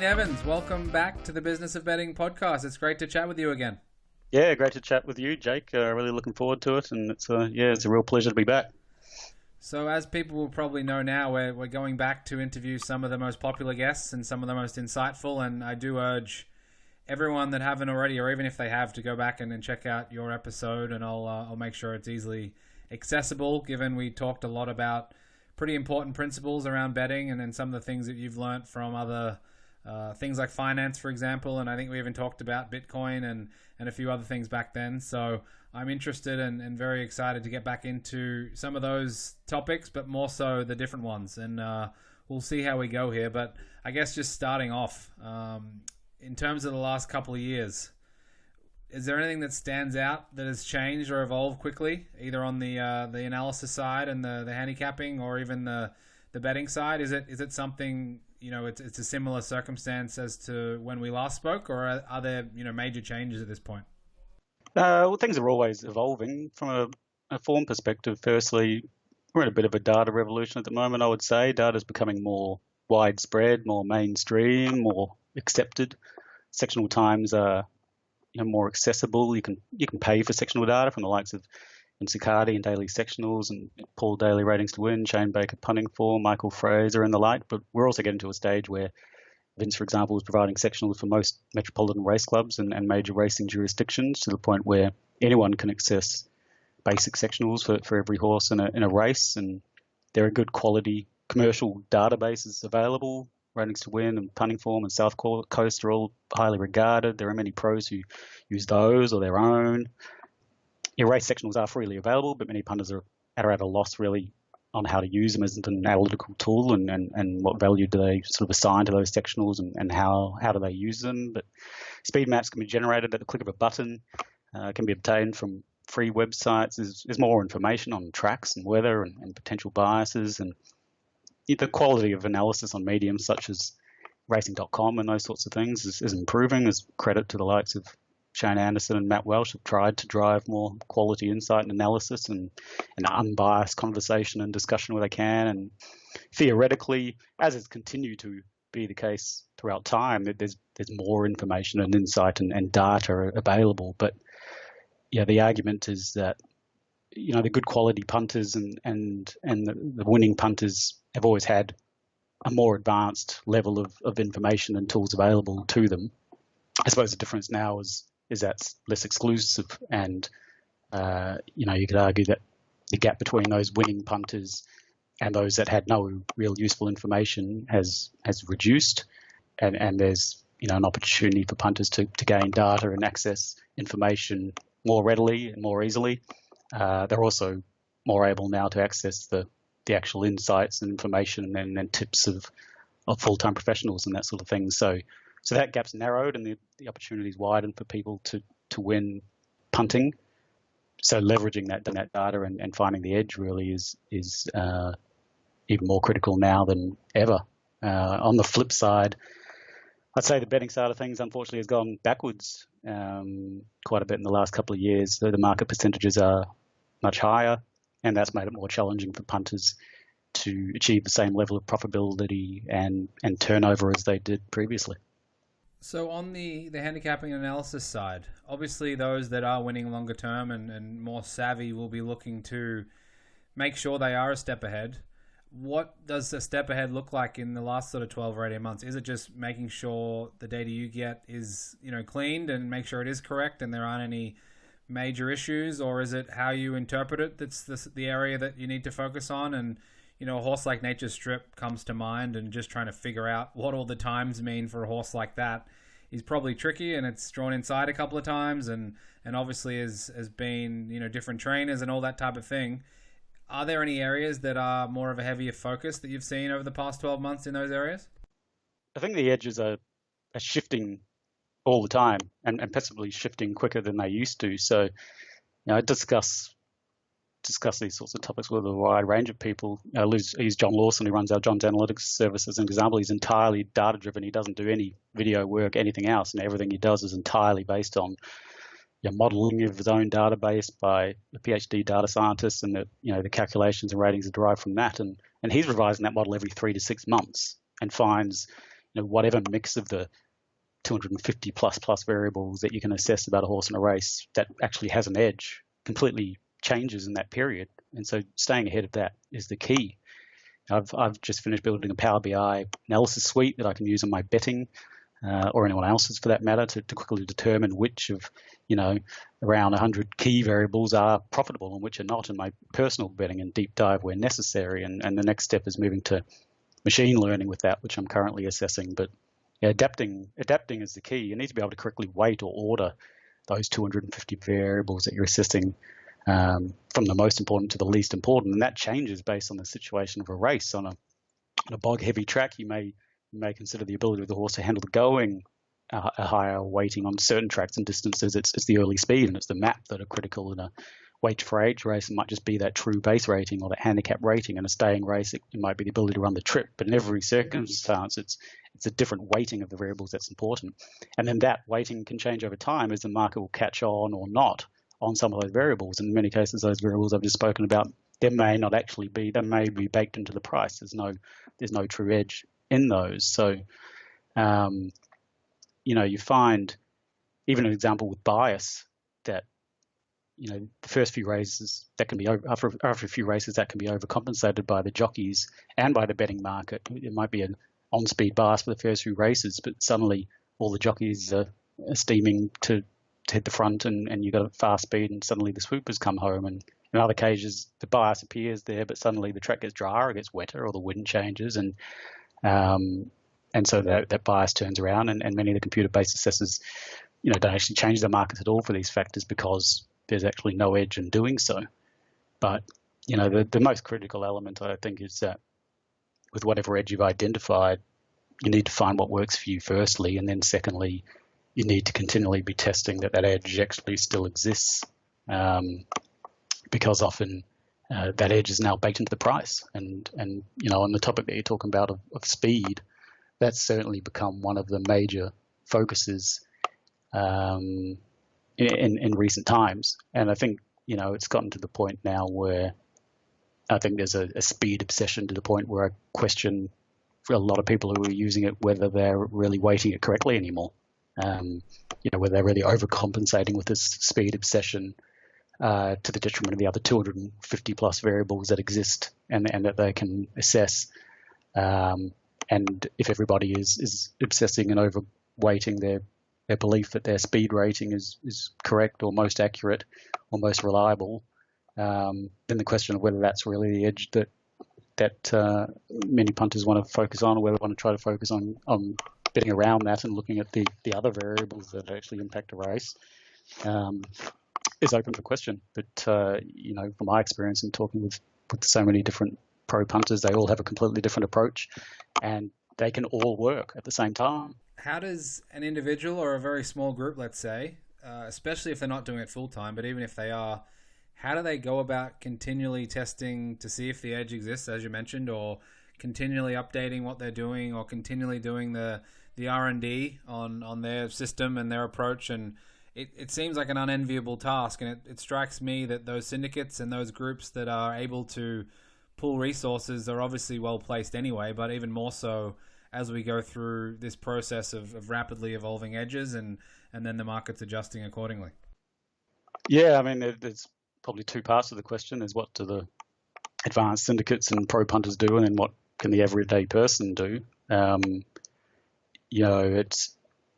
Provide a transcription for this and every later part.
Evans, welcome back to the Business of Betting podcast. It's great to chat with you again. Yeah, great to chat with you, Jake. Really looking forward to it, and it's a real pleasure to be back. So as people will probably know now, we're going back to interview some of the most popular guests and some of the most insightful, and I do urge everyone that haven't already, or even if they have, to go back and check out your episode, and I'll make sure it's easily accessible, given we talked a lot about pretty important principles around betting and then some of the things that you've learned from other things like finance, for example, and I think we even talked about Bitcoin and a few other things back then. So I'm interested and very excited to get back into some of those topics, but more so the different ones. And we'll see how we go here. But I guess just starting off, in terms of the last couple of years, is there anything that stands out that has changed or evolved quickly, either on the analysis side and the handicapping, or even the betting side? Is it something, it's a similar circumstance as to when we last spoke, or are there major changes at this point? Well, things are always evolving from a form perspective. Firstly, we're in a bit of a data revolution at the moment. I would say data is becoming more widespread, more mainstream, more accepted. Sectional times are more accessible. You can pay for sectional data from the likes of Cicardi and Daily Sectionals and Paul Daly Ratings to Win, Shane Baker Punting Form, Michael Fraser and the like. But we're also getting to a stage where Vince, for example, is providing sectionals for most metropolitan race clubs and major racing jurisdictions, to the point where anyone can access basic sectionals for every horse in a race. And there are good quality commercial databases available. Ratings to Win and Punting Form and South Coast are all highly regarded. There are many pros who use those or their own. Race sectionals are freely available, but many punters are at a loss really on how to use them as an analytical tool and what value do they sort of assign to those sectionals and how do they use them. But speed maps can be generated at the click of a button, can be obtained from free websites. There's more information on tracks and weather and potential biases, and the quality of analysis on mediums such as racing.com and those sorts of things is improving, as credit to the likes of Shane Anderson and Matt Welsh have tried to drive more quality insight and analysis and unbiased conversation and discussion where they can. And theoretically, as has continued to be the case throughout time, there's more information and insight and data available. But the argument is that the good quality punters and the winning punters have always had a more advanced level of information and tools available to them. I suppose the difference now is that's less exclusive, and you could argue that the gap between those winning punters and those that had no real useful information has reduced, and there's an opportunity for punters to gain data and access information more readily and more easily. They're also more able now to access the actual insights and information and tips of full-time professionals and that sort of thing. So that gap's narrowed and the opportunities widened for people to win punting. So leveraging that data and finding the edge really is even more critical now than ever. On the flip side, I'd say the betting side of things, unfortunately, has gone backwards quite a bit in the last couple of years. The market percentages are much higher, and that's made it more challenging for punters to achieve the same level of profitability and turnover as they did previously. So on the handicapping analysis side, obviously those that are winning longer term and more savvy will be looking to make sure they are a step ahead. What does a step ahead look like in the last sort of 12 or 18 months? Is it just making sure the data you get is cleaned and make sure it is correct and there aren't any major issues, or is it how you interpret it that's the area that you need to focus on? And a horse like Nature's Strip comes to mind, and just trying to figure out what all the times mean for a horse like that is probably tricky, and it's drawn inside a couple of times and obviously has been different trainers and all that type of thing. Are there any areas that are more of a heavier focus that you've seen over the past 12 months in those areas? I think the edges are shifting all the time and possibly shifting quicker than they used to. So, I discuss these sorts of topics with a wide range of people. I use John Lawson, who runs our John's Analytics service, as an example. He's entirely data-driven. He doesn't do any video work, anything else, and everything he does is entirely based on modeling of his own database by a PhD data scientist, and the calculations and ratings are derived from that. And he's revising that model every 3 to 6 months and finds whatever mix of the 250 plus variables that you can assess about a horse in a race that actually has an edge completely changes in that period. And so staying ahead of that is the key. I've just finished building a Power BI analysis suite that I can use in my betting or anyone else's for that matter to quickly determine which of, around 100 key variables are profitable and which are not in my personal betting and deep dive where necessary. And the next step is moving to machine learning with that, which I'm currently assessing. But yeah, adapting is the key. You need to be able to correctly weight or order those 250 variables that you're assessing from the most important to the least important. And that changes based on the situation of a race. On a bog-heavy track, you may consider the ability of the horse to handle the going a higher weighting. On certain tracks and distances. It's the early speed and it's the map that are critical in a weight for age race. It might just be that true base rating or that handicap rating. In a staying race, it might be the ability to run the trip. But in every circumstance, it's a different weighting of the variables that's important. And then that weighting can change over time as the market will catch on or not on some of those variables. In many cases, those variables I've just spoken about, they may be baked into the price. There's no true edge in those. So, you find, even an example with bias, that the first few races that can be after a few races that can be overcompensated by the jockeys and by the betting market. It might be an on-speed bias for the first few races, but suddenly all the jockeys are steaming to hit the front, and you've got a fast speed, and suddenly the swoopers come home. And in other cases, the bias appears there, but suddenly the track gets drier, it gets wetter, or the wind changes, and so that bias turns around, and many of the computer-based assessors, don't actually change the markets at all for these factors because there's actually no edge in doing so. But, the most critical element, I think, is that with whatever edge you've identified, you need to find what works for you firstly, and then secondly, you need to continually be testing that edge actually still exists, because often that edge is now baked into the price. And on the topic that you're talking about of speed, that's certainly become one of the major focuses in recent times. And I think, it's gotten to the point now where I think there's a speed obsession to the point where I question for a lot of people who are using it whether they're really weighting it correctly anymore. Whether they're really overcompensating with this speed obsession to the detriment of the other 250 plus variables that exist and that they can assess. And if everybody is obsessing and overweighting their belief that their speed rating is correct or most accurate or most reliable, then the question of whether that's really the edge that many punters want to focus on, or whether they want to try to focus on getting around that and looking at the other variables that actually impact a race, is open for question. But from my experience in talking with so many different pro punters, they all have a completely different approach, and they can all work at the same time. How does an individual or a very small group, let's say, especially if they're not doing it full time, but even if they are, how do they go about continually testing to see if the edge exists, as you mentioned, or continually updating what they're doing, or continually doing the R&D on their system and their approach? And it seems like an unenviable task, and it strikes me that those syndicates and those groups that are able to pool resources are obviously well placed anyway, but even more so as we go through this process of rapidly evolving edges and then the market's adjusting accordingly. Yeah, I mean, there's probably two parts of the question. There's what do the advanced syndicates and pro punters do, and then what can the everyday person do?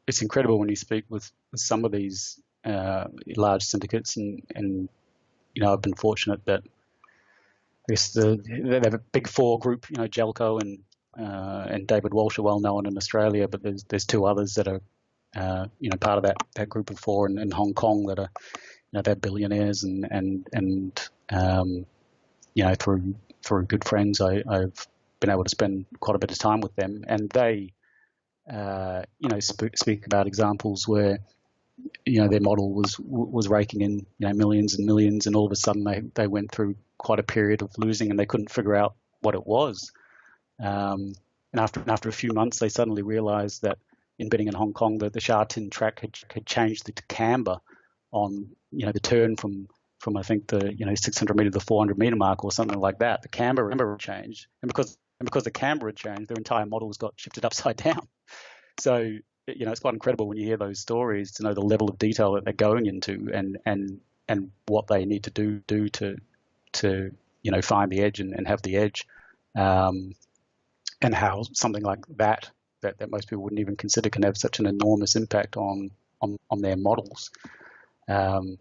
It's incredible when you speak with some of these large syndicates, and I've been fortunate that I guess they have a big four group. Jelco and David Walsh are well known in Australia, but there's two others that are part of that group of four in Hong Kong that are they're billionaires, and through good friends I've been able to spend quite a bit of time with them, and they speak about examples where their model was raking in millions and millions, and all of a sudden they went through quite a period of losing, and they couldn't figure out what it was. And after a few months, they suddenly realized that in betting in Hong Kong, that the Sha Tin track had changed the camber on the turn from I think the 600 meter to the 400 meter mark or something like that. The camber changed, and because And because the camera had changed, their entire models got shifted upside down. So, it's quite incredible when you hear those stories to know the level of detail that they're going into and what they need to do to find the edge and have the edge, and how something like that most people wouldn't even consider can have such an enormous impact on their models. When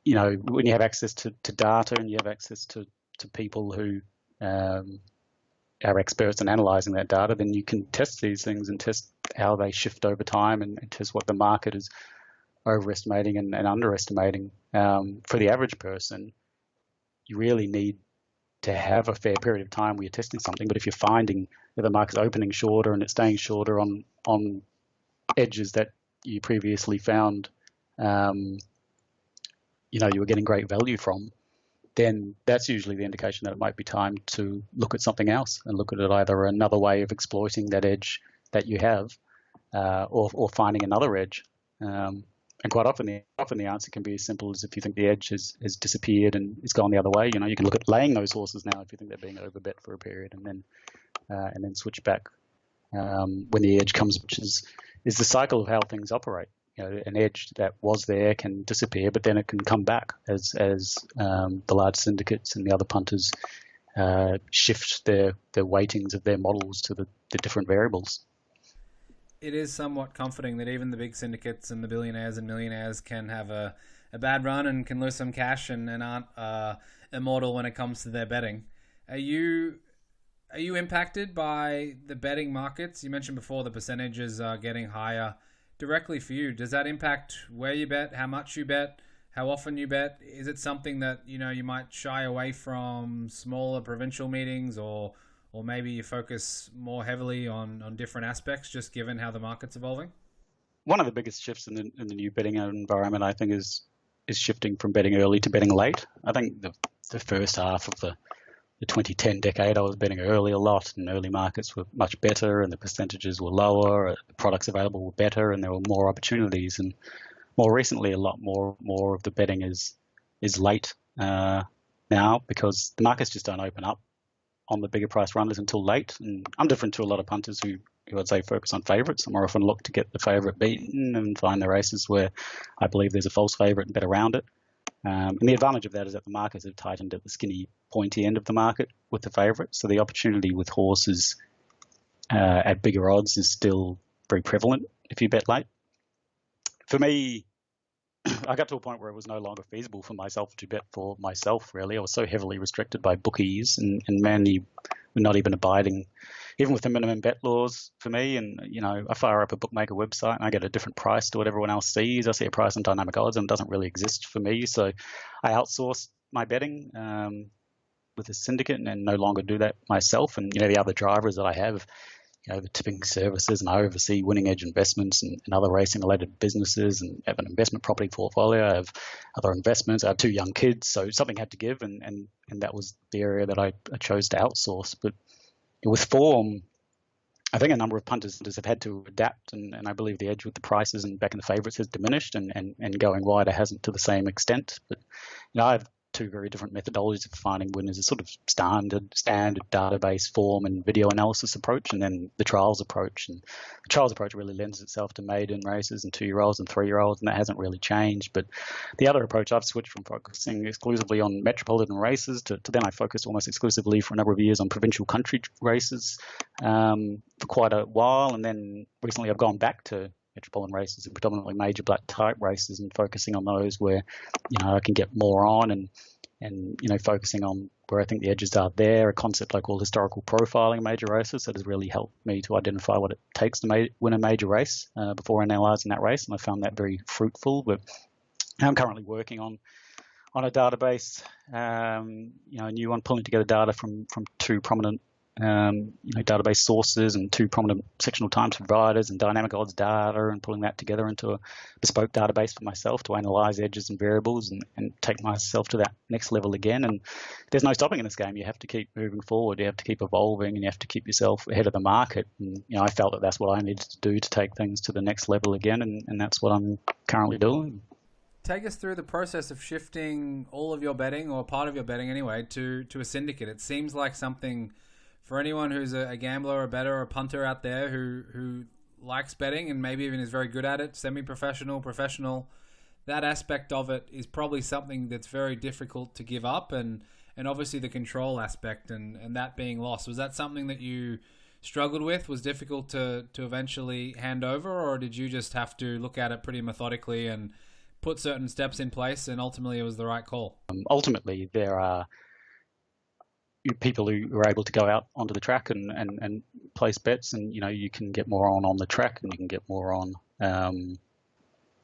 you have access to data and you have access to people who are experts in analysing that data, then you can test these things and test how they shift over time and test what the market is overestimating and underestimating. For the average person, you really need to have a fair period of time where you're testing something. But if you're finding that the market's opening shorter and it's staying shorter on edges that you previously found, you were getting great value from, then that's usually the indication that it might be time to look at something else and look at it either another way of exploiting that edge that you have, or finding another edge. And quite often the answer can be as simple as if you think the edge has disappeared and it's gone the other way. You can look at laying those horses now if you think they're being overbet for a period, and then switch back when the edge comes, which is the cycle of how things operate. An edge that was there can disappear, but then it can come back as the large syndicates and the other punters shift their weightings of their models to the different variables. It is somewhat comforting that even the big syndicates and the billionaires and millionaires can have a bad run and can lose some cash and aren't immortal when it comes to their betting. Are you impacted by the betting markets? You mentioned before the percentages are getting higher directly for you. Does that impact where you bet, how much you bet, how often you bet? Is it something that you might shy away from smaller provincial meetings, or maybe you focus more heavily on different aspects, just given how the market's evolving? One of the biggest shifts in the new betting environment, I think, is shifting from betting early to betting late. I think the first half of the 2010 decade, I was betting early a lot, and early markets were much better, and the percentages were lower, the products available were better, and there were more opportunities. And more recently, a lot more of the betting is late now, because the markets just don't open up on the bigger price runners until late. And I'm different to a lot of punters who I'd say focus on favourites. I more often look to get the favourite beaten and find the races where I believe there's a false favourite and bet around it. And the advantage of that is that the markets have tightened at the skinny, pointy end of the market with the favourites. So the opportunity with horses at bigger odds is still very prevalent if you bet late. For me, I got to a point where it was no longer feasible for myself to bet for myself, really. I was so heavily restricted by bookies, and many were not even abiding, even with the minimum bet laws for me. And, I fire up a bookmaker website and I get a different price to what everyone else sees. I see a price on dynamic odds and it doesn't really exist for me. So I outsourced my betting with a syndicate and no longer do that myself. And, the other drivers that I have, the tipping services, and I oversee Winning Edge Investments and other racing related businesses, and have an investment property portfolio. I have other investments. I have 2 young kids, so something had to give, and that was the area that I chose to outsource. But with form, I think a number of punters have had to adapt, and I believe the edge with the prices and back in the favourites has diminished, and going wider hasn't to the same extent. But I have 2 very different methodologies of finding winners: a sort of standard database form and video analysis approach, and then the trials approach. And the trials approach really lends itself to maiden races and 2-year-olds and 3-year-olds, and that hasn't really changed. But the other approach, I've switched from focusing exclusively on metropolitan races to then I focused almost exclusively for a number of years on provincial country races for quite a while, and then recently I've gone back to metropolitan races and predominantly major black type races, and focusing on those where I can get more on, and focusing on where I think the edges are there. A concept I call historical profiling major races that has really helped me to identify what it takes to win a major race before analysing that race, and I found that very fruitful. But I'm currently working on a database, a new one, pulling together data from 2 prominent database sources and 2 prominent sectional times providers and dynamic odds data, and pulling that together into a bespoke database for myself to analyze edges and variables and take myself to that next level again. And there's no stopping in this game. You have to keep moving forward. You have to keep evolving, and you have to keep yourself ahead of the market. And I felt that that's what I needed to do to take things to the next level again, and that's what I'm currently doing. Take us through the process of shifting all of your betting, or part of your betting anyway, to a syndicate. It seems like something for anyone who's a gambler or a bettor or a punter out there who likes betting and maybe even is very good at it, semi-professional, professional, that aspect of it is probably something that's very difficult to give up, and obviously the control aspect and that being lost. Was that something that you struggled with, was difficult to eventually hand over, or did you just have to look at it pretty methodically and put certain steps in place and ultimately it was the right call? Ultimately, there are people who are able to go out onto the track and place bets, and you can get more on the track, and you can get more on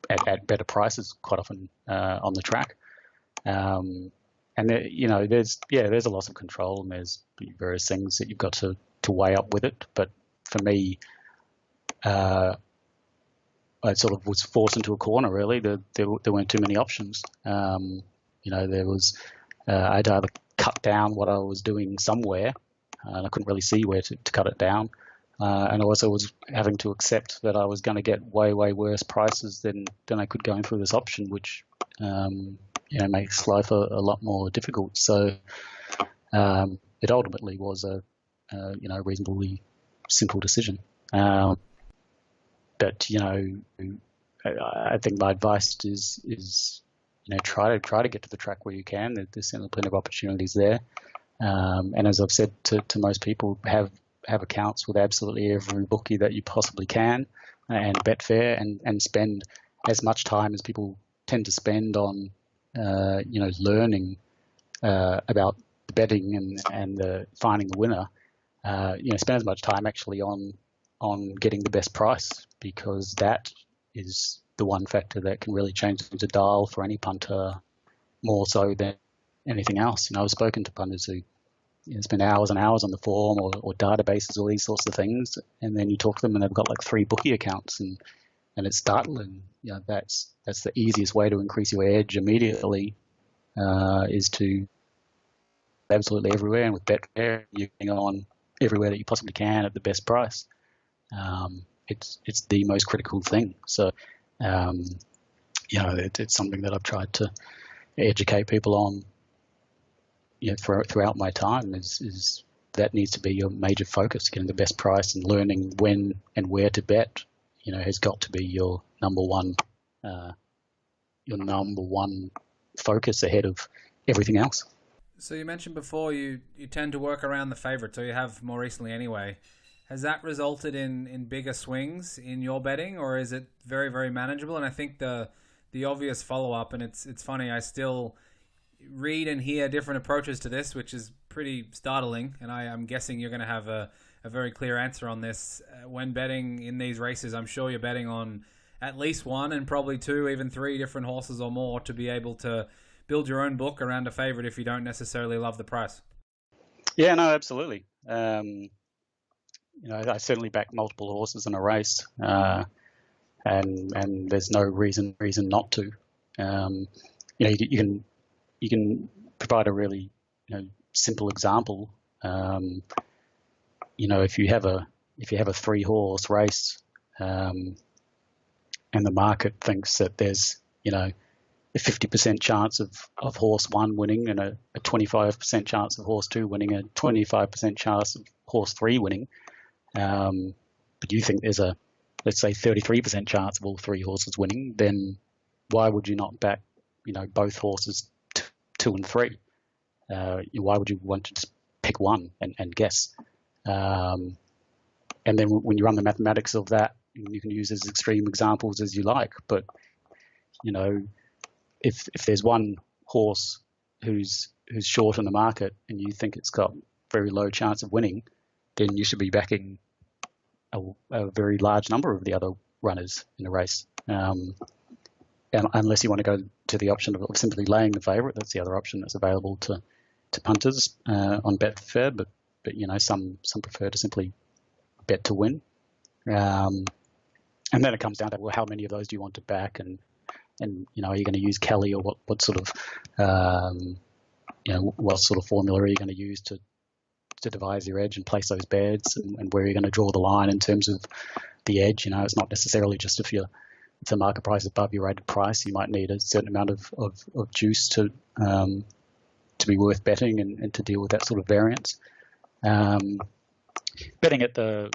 at better prices quite often on the track. And there, there's a loss of control, and there's various things that you've got to weigh up with it. But for me, I sort of was forced into a corner. Really, there weren't too many options. There was I'd either cut down what I was doing somewhere, and I couldn't really see where to cut it down. And I also was having to accept that I was going to get way worse prices than I could going through this option, which makes life a lot more difficult. So it ultimately was a reasonably simple decision. But I think my advice is try to get to the track where you can. There's certainly plenty of opportunities there. And as I've said to most people, have accounts with absolutely every bookie that you possibly can, and bet fair, and spend as much time as people tend to spend on learning about the betting and finding the winner. Spend as much time actually on getting the best price, because that is the one factor that can really change the dial for any punter more so than anything else. I've spoken to punters who spend hours and hours on the forum or databases, all these sorts of things, and then you talk to them and they've got like 3 bookie accounts, and it's startling. That's the easiest way to increase your edge immediately, is to absolutely everywhere, and with Betfair you're getting on everywhere that you possibly can at the best price. It's the most critical thing. So it's something that I've tried to educate people on throughout my time, is that needs to be your major focus. Getting the best price and learning when and where to bet has got to be your number one focus ahead of everything else. So you mentioned before you tend to work around the favourites, or you have more recently anyway. Has that resulted in bigger swings in your betting, or is it very, very manageable? And I think the obvious follow-up, and it's funny, I still read and hear different approaches to this, which is pretty startling, and I'm guessing you're going to have a very clear answer on this. When betting in these races, I'm sure you're betting on at least 1 and probably 2, even 3 different horses or more to be able to build your own book around a favourite if you don't necessarily love the price. Yeah, no, absolutely. I certainly back multiple horses in a race, and there's no reason not to. You can provide a really simple example. If you have a 3-horse race, and the market thinks that there's a 50% chance of horse 1 winning, and a 25% chance of horse 2 winning, a 25% chance of horse 3 winning, but you think there's a, let's say, 33% chance of all 3 horses winning, then why would you not back both horses 2 and 3? Why would you want to just pick one and guess? And then when you run the mathematics of that, you can use as extreme examples as you like, but if there's one horse who's short in the market and you think it's got very low chance of winning, then you should be backing a very large number of the other runners in a race. And unless you want to go to the option of simply laying the favourite, that's the other option that's available to punters on Betfair. But some prefer to simply bet to win. And then it comes down to, well, how many of those do you want to back, and are you going to use Kelly, or what sort of what sort of formula are you going to use to devise your edge and place those bets, and where you're going to draw the line in terms of the edge. It's not necessarily just if the market price is above your rated price, you might need a certain amount of juice to be worth betting and to deal with that sort of variance. betting at the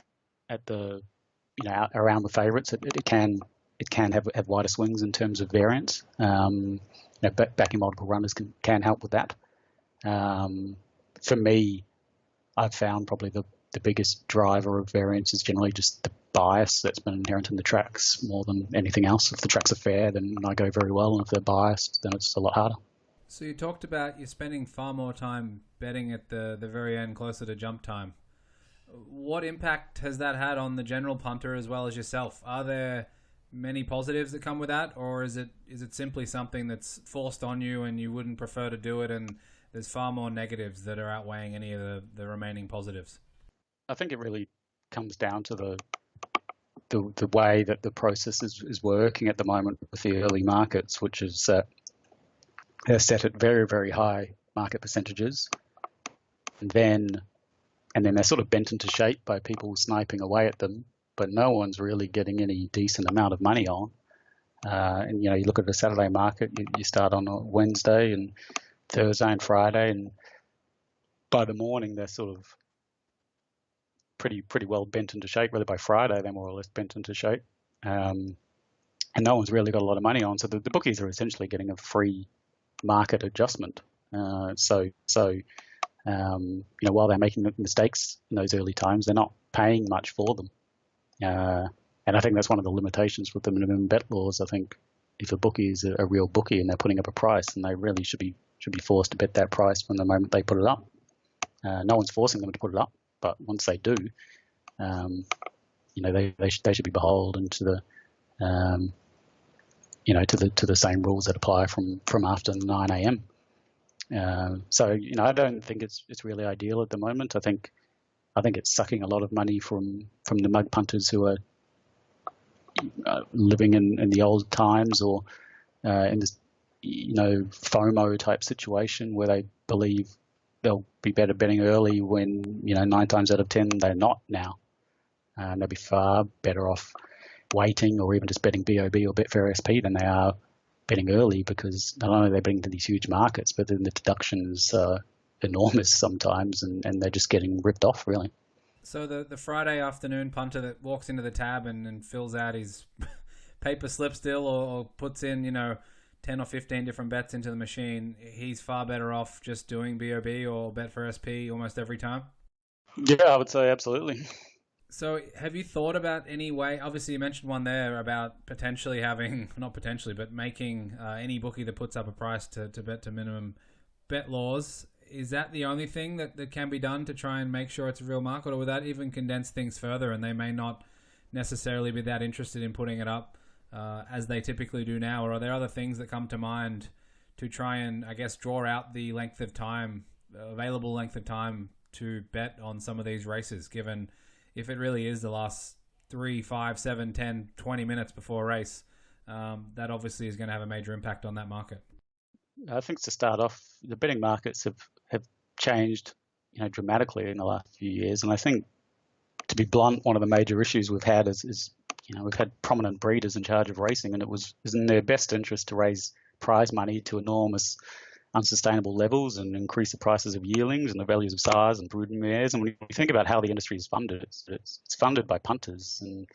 around the favourites, it can have wider swings in terms of variance. Backing multiple runners can help with that. For me, I've found probably the biggest driver of variance is generally just the bias that's been inherent in the tracks more than anything else. If the tracks are fair, then I go very well, and if they're biased, then it's a lot harder. So you talked about you're spending far more time betting at the very end, closer to jump time. What impact has that had on the general punter as well as yourself? Are there many positives that come with that, or is it simply something that's forced on you and you wouldn't prefer to do it, and there's far more negatives that are outweighing any of the remaining positives? I think it really comes down to the way that the process is working at the moment with the early markets, which is that they're set at very, very high market percentages, and then they're sort of bent into shape by people sniping away at them, but no one's really getting any decent amount of money on. And you look at the Saturday market, you start on a Wednesday and Thursday and Friday, and by the morning they're sort of pretty well bent into shape. Really by Friday they're more or less bent into shape, and no one's really got a lot of money on. So the bookies are essentially getting a free market adjustment. While they're making mistakes in those early times, they're not paying much for them. And I think that's one of the limitations with the minimum bet laws. I think if a bookie is a real bookie and they're putting up a price, then they really should be forced to bet that price from the moment they put it up. No one's forcing them to put it up, but once they do, they should be beholden to the to the same rules that apply from after 9 a.m. I don't think it's really ideal at the moment. I think it's sucking a lot of money from the mug punters who are living in the old times, or in this FOMO type situation where they believe they'll be better betting early when 9 times out of 10 they're not now. They'll be far better off waiting, or even just betting BOB or Betfair SP than they are betting early, because not only are they betting into these huge markets, but then the deductions are enormous sometimes, and they're just getting ripped off, really. So the Friday afternoon punter that walks into the tab and fills out his paper slip still, or puts in 10 or 15 different bets into the machine, he's far better off just doing BOB or Betfair SP almost every time? Yeah, I would say absolutely. So have you thought about any way, obviously you mentioned one there about potentially having, not potentially, but making any bookie that puts up a price to bet to minimum bet laws. Is that the only thing that can be done to try and make sure it's a real market, or would that even condense things further and they may not necessarily be that interested in putting it up as they typically do now? Or are there other things that come to mind to try and, I guess, draw out the length of time, available length of time to bet on some of these races, given if it really is the last 3, 5, 7, 10, 20 minutes before a race, that obviously is going to have a major impact on that market? I think to start off, the betting markets have changed, dramatically in the last few years. And I think, to be blunt, one of the major issues we've had is we've had prominent breeders in charge of racing, and it was in their best interest to raise prize money to enormous unsustainable levels and increase the prices of yearlings and the values of sires and brood mares. And when you think about how the industry is funded, it's funded by punters. And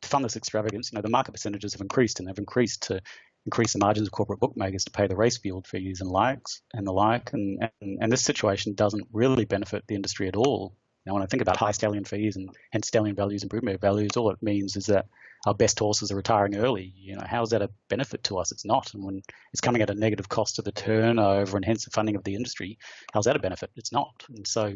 to fund this extravagance, the market percentages have increased, and they've increased to increase the margins of corporate bookmakers to pay the race field fees and the like. And this situation doesn't really benefit the industry at all. When I think about high stallion fees and stallion values and broodmare values, all it means is that our best horses are retiring early. How is that a benefit to us? It's not. And when it's coming at a negative cost to the turnover and hence the funding of the industry, how's that a benefit? It's not. And so,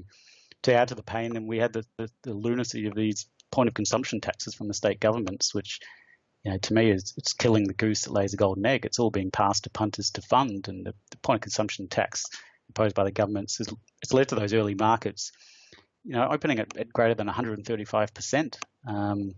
to add to the pain, then we had the lunacy of these point of consumption taxes from the state governments, which, to me, it's killing the goose that lays the golden egg. It's all being passed to punters to fund, and the point of consumption tax imposed by the governments it's led to those early markets, opening at greater than 135%. And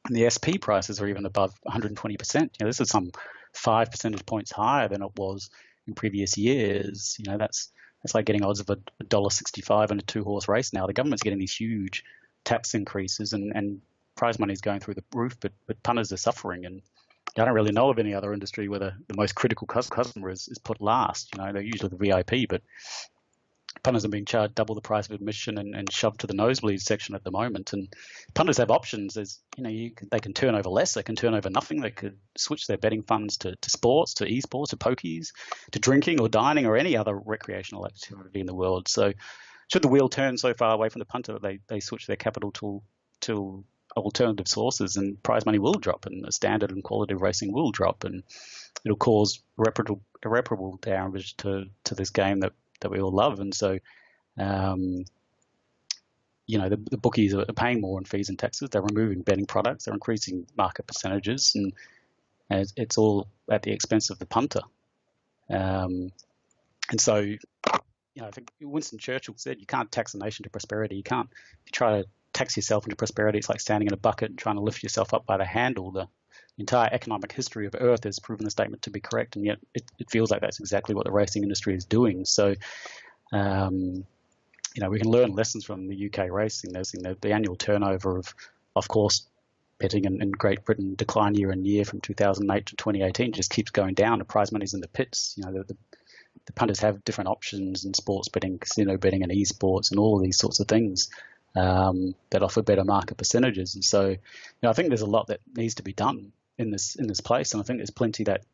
the SP prices are even above 120%. This is some 5 percentage points higher than it was in previous years. That's like getting odds of $1.65 in a 2-horse race now. The government's getting these huge tax increases, and prize money is going through the roof, but punters are suffering. And I don't really know of any other industry where the most critical customer is put last. They're usually the VIP, but punters are being charged double the price of admission and shoved to the nosebleed section at the moment. And punters have options. There's, they can turn over less, they can turn over nothing. They could switch their betting funds to sports, to esports, to pokies, to drinking or dining or any other recreational activity in the world. So should the wheel turn so far away from the punter that they switch their capital to alternative sources, and prize money will drop, and the standard and quality of racing will drop, and it'll cause irreparable damage to this game that we all love. And so, the bookies are paying more in fees and taxes. They're removing betting products. They're increasing market percentages, and it's all at the expense of the punter. And so, I think Winston Churchill said, you can't tax a nation to prosperity. If you try to tax yourself into prosperity, it's like standing in a bucket and trying to lift yourself up by the handle. The entire economic history of Earth has proven the statement to be correct, and yet it feels like that's exactly what the racing industry is doing. So, we can learn lessons from the UK racing. There's the annual turnover of course, betting in Great Britain declined year on year from 2008 to 2018. Just keeps going down. The prize money's in the pits. The punters have different options in sports betting, casino betting, and esports, and all of these sorts of things that offer better market percentages. And so, I think there's a lot that needs to be done in this place, and I think there's plenty that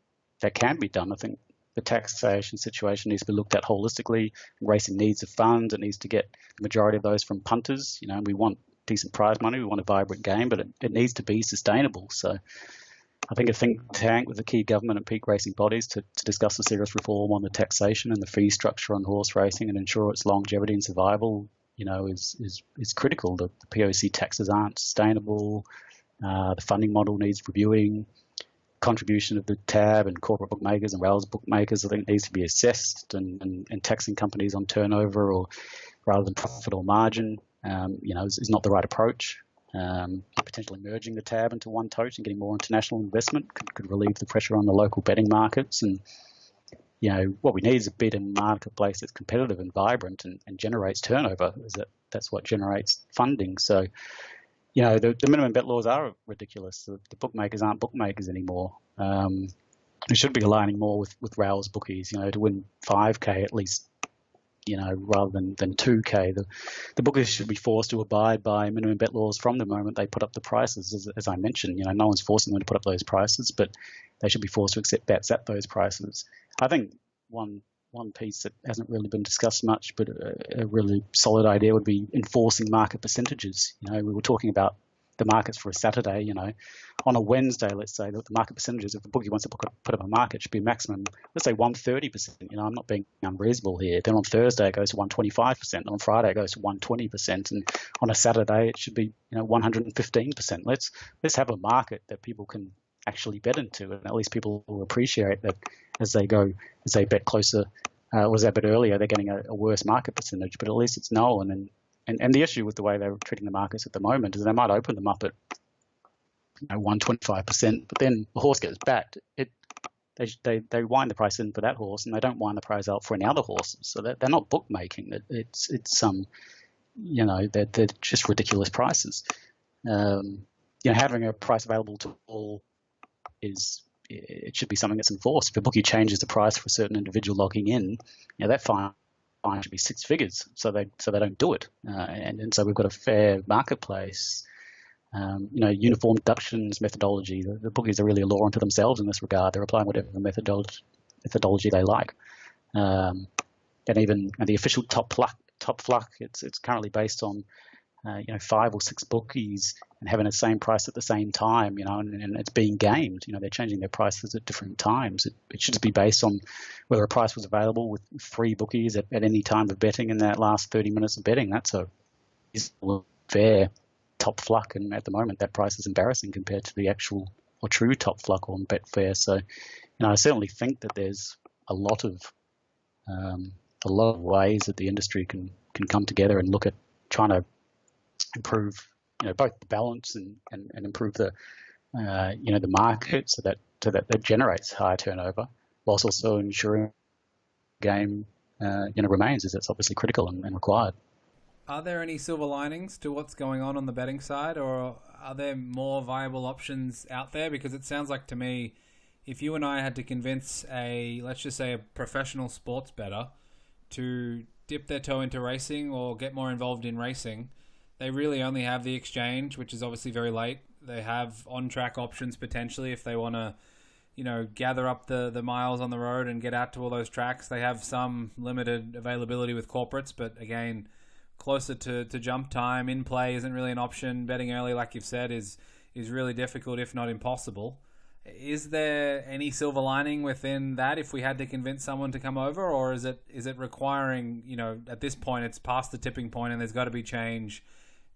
can be done. I think the taxation situation needs to be looked at holistically. Racing needs of funds. It needs to get the majority of those from punters. We want decent prize money. We want a vibrant game, but it needs to be sustainable. So I think a think tank with the key government and peak racing bodies to discuss a serious reform on the taxation and the fee structure on horse racing and ensure its longevity and survival, is critical. The POC taxes aren't sustainable. The funding model needs reviewing. Contribution of the TAB and corporate bookmakers and rails bookmakers, I think, needs to be assessed, and taxing companies on turnover or rather than profit or margin, is not the right approach. Potentially merging the TAB into one tote and getting more international investment could relieve the pressure on the local betting markets. And what we need is a betting marketplace that's competitive and vibrant and generates turnover. That's what generates funding. So the minimum bet laws are ridiculous. The bookmakers aren't bookmakers anymore. We should be aligning more with rails bookies, to win 5K at least, rather than 2K. The bookies should be forced to abide by minimum bet laws from the moment they put up the prices. As I mentioned, no one's forcing them to put up those prices, but they should be forced to accept bets at those prices. I think one piece that hasn't really been discussed much, but a really solid idea would be enforcing market percentages. We were talking about the markets for a Saturday. On a Wednesday, let's say, that the market percentages, if the bookie wants to put up a market, should be maximum, let's say 130%. I'm not being unreasonable here. Then on Thursday it goes to 125%. On Friday it goes to 120%, and on a Saturday it should be 115%. Let's have a market that people can actually bet into, and at least people will appreciate that as they bet closer, or as they bet earlier, they're getting a worse market percentage, but at least it's known. And the issue with the way they're treating the markets at the moment is they might open them up at 125%, but then the horse gets backed. They wind the price in for that horse, and they don't wind the price out for any other horses. So they're not bookmaking. It's they're just ridiculous prices. Having a price available to all it should be something that's enforced. If a bookie changes the price for a certain individual logging in, that fine should be six figures, so they don't do it. And so we've got a fair marketplace. Uniform deductions methodology. The bookies are really a law unto themselves in this regard. They're applying whatever methodology they like. And even the official top fluck, it's currently based on 5 or 6 bookies and having the same price at the same time, and it's being gamed. They're changing their prices at different times. It should be based on whether a price was available with 3 bookies at any time of betting in that last 30 minutes of betting. That's a fair top fluck, and at the moment that price is embarrassing compared to the actual or true top fluck on Betfair. So, I certainly think that there's a lot of ways that the industry can come together and look at trying to improve, both the balance and improve the market so that generates higher turnover, whilst also ensuring the game remains, as that's obviously critical and required. Are there any silver linings to what's going on the betting side, or are there more viable options out there? Because it sounds like to me, if you and I had to convince let's just say a professional sports bettor to dip their toe into racing or get more involved in racing, they really only have the exchange, which is obviously very late. They have on-track options potentially if they want to, gather up the miles on the road and get out to all those tracks. They have some limited availability with corporates, but again, closer to jump time. In play isn't really an option. Betting early, like you've said, is really difficult, if not impossible. Is there any silver lining within that if we had to convince someone to come over, or is it requiring, at this point it's past the tipping point and there's got to be change,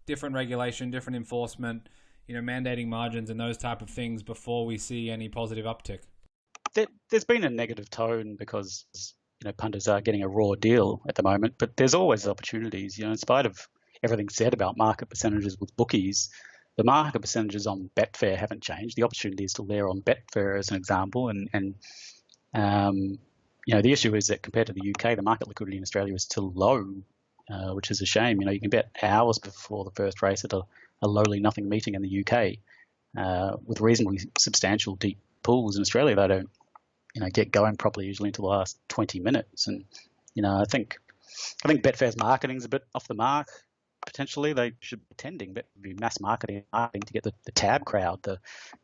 different regulation, different enforcement, mandating margins and those type of things before we see any positive uptick? There's been a negative tone because punters are getting a raw deal at the moment, but there's always opportunities. In spite of everything said about market percentages with bookies, the market percentages on Betfair haven't changed. The opportunity is still there on Betfair as an example, and the issue is that compared to the UK, the market liquidity in Australia is still low, which is a shame. You can bet hours before the first race at a lowly nothing meeting in the UK with reasonably substantial deep pools. In Australia, they don't get going properly usually until the last 20 minutes. And I think Betfair's marketing's a bit off the mark. Potentially they should be attending, but be mass marketing to get the tab crowd, the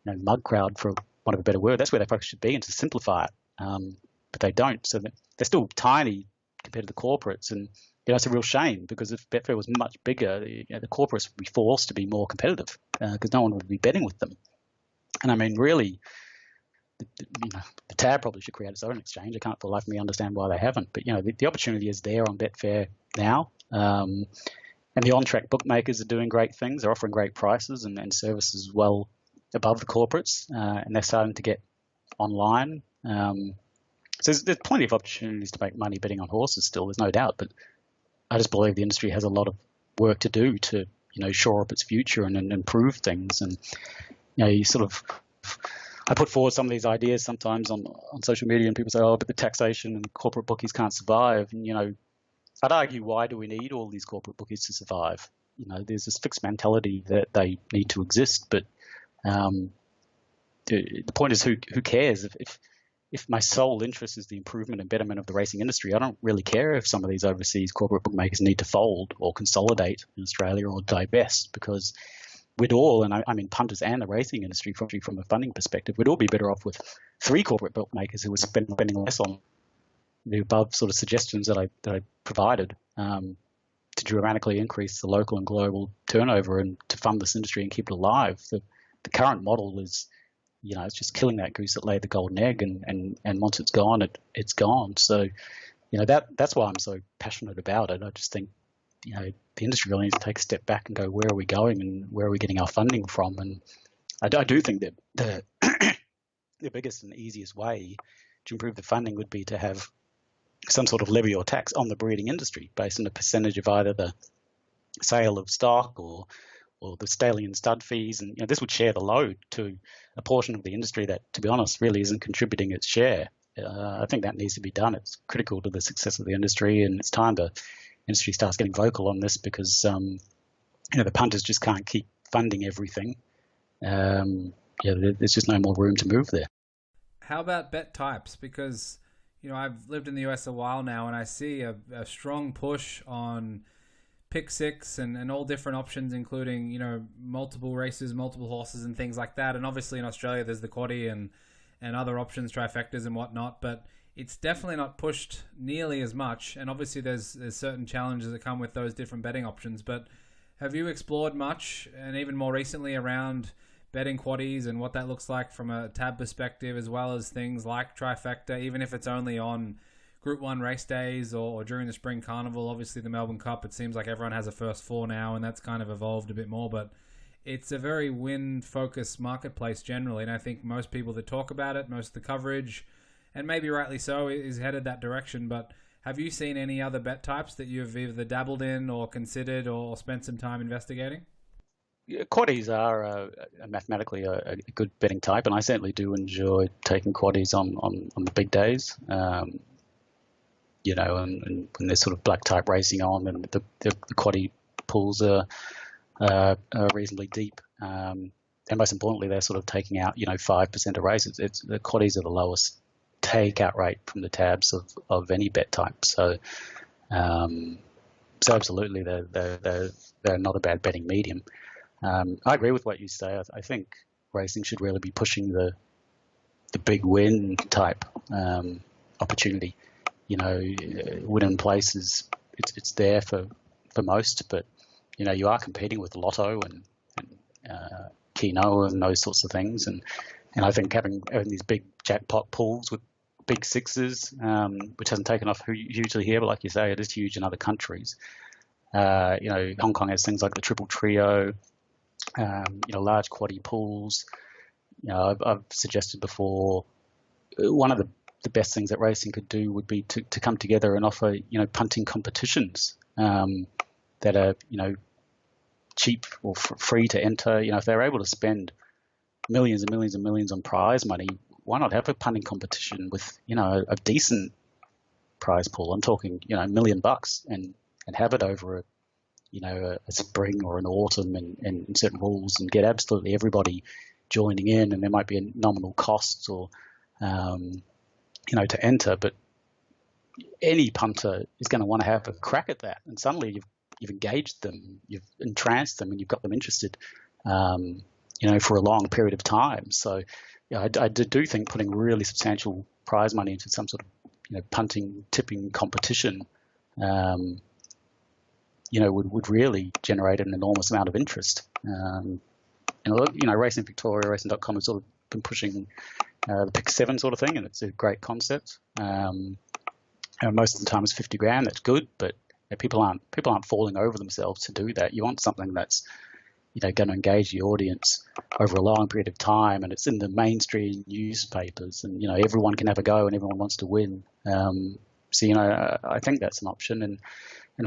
mug crowd, for want of a better word. That's where they probably should be, and to simplify it. But they don't. So they're still tiny compared to the corporates, and it's a real shame, because if Betfair was much bigger, the corporates would be forced to be more competitive because no one would be betting with them. And I mean, really, the tab probably should create its own exchange. I can't for the life of me understand why they haven't. But the opportunity is there on Betfair now. And the on-track bookmakers are doing great things. They're offering great prices and services well above the corporates, and they're starting to get online. So there's plenty of opportunities to make money betting on horses still, there's no doubt. But I just believe the industry has a lot of work to do to, shore up its future and improve things. And, I put forward some of these ideas sometimes on social media, and people say, oh, but the taxation and corporate bookies can't survive. And, I'd argue, why do we need all these corporate bookies to survive? There's this fixed mentality that they need to exist, but the point is, who cares? If my sole interest is the improvement and betterment of the racing industry, I don't really care if some of these overseas corporate bookmakers need to fold or consolidate in Australia or divest, because we'd all, and I mean punters and the racing industry from a funding perspective, we'd all be better off with 3 corporate bookmakers who were spending less on the above sort of suggestions that I provided to dramatically increase the local and global turnover and to fund this industry and keep it alive. The current model is, it's just killing that goose that laid the golden egg, and once it's gone, it's gone. So, that's why I'm so passionate about it. I just think, the industry really needs to take a step back and go, where are we going and where are we getting our funding from? And I do think that the biggest and easiest way to improve the funding would be to have some sort of levy or tax on the breeding industry based on a percentage of either the sale of stock or the stallion stud fees. And this would share the load to a portion of the industry that, to be honest, really isn't contributing its share. I think that needs to be done. It's critical to the success of the industry, and it's time the industry starts getting vocal on this, because the punters just can't keep funding everything. There's just no more room to move there. How about bet types? Because I've lived in the US a while now, and I see a strong push on pick six and all different options, including, multiple races, multiple horses and things like that. And obviously in Australia, there's the quaddie and other options, trifectas and whatnot, but it's definitely not pushed nearly as much. And obviously there's certain challenges that come with those different betting options. But have you explored much, and even more recently, around betting quaddies and what that looks like from a tab perspective, as well as things like trifecta, even if it's only on Group 1 race days or during the Spring Carnival? Obviously the Melbourne Cup, it seems like everyone has a first 4 now, and that's kind of evolved a bit more, but it's a very win-focused marketplace generally, and I think most people that talk about it, most of the coverage, and maybe rightly so, is headed that direction. But have you seen any other bet types that you've either dabbled in or considered or spent some time investigating? Quaddies are mathematically a good betting type, and I certainly do enjoy taking quaddies on the big days. And when there's sort of black type racing on, and the quaddie pools are reasonably deep. And most importantly, they're sort of taking out 5% of races. The quaddies are the lowest takeout rate from the tabs of any bet type. So So absolutely, they're not a bad betting medium. I agree with what you say. I think racing should really be pushing the big win type opportunity. Win in places, it's there for most, but you are competing with Lotto and Keno and those sorts of things, and I think having these big jackpot pools with big sixes, which hasn't taken off hugely here, but like you say, it is huge in other countries. Hong Kong has things like the triple trio, large quaddy pools. I've suggested before, one of the best things that racing could do would be to come together and offer, punting competitions that are, cheap or free to enter. If they're able to spend millions and millions and millions on prize money, why not have a punting competition with, a decent prize pool? I'm talking, $1 million and have it over a spring or an autumn and certain rules, and get absolutely everybody joining in, and there might be a nominal cost or, to enter, but any punter is going to want to have a crack at that. And suddenly you've engaged them, you've entranced them, and you've got them interested, for a long period of time. So, I do think putting really substantial prize money into some sort of, punting, tipping competition, would really generate an enormous amount of interest. Racing Victoria, racing.com has sort of been pushing the pick 7 sort of thing, and it's a great concept. Most of the time it's 50 grand. That's good, but people aren't falling over themselves to do that. You want something that's going to engage the audience over a long period of time, and it's in the mainstream newspapers, and everyone can have a go and everyone wants to win. I think that's an option, and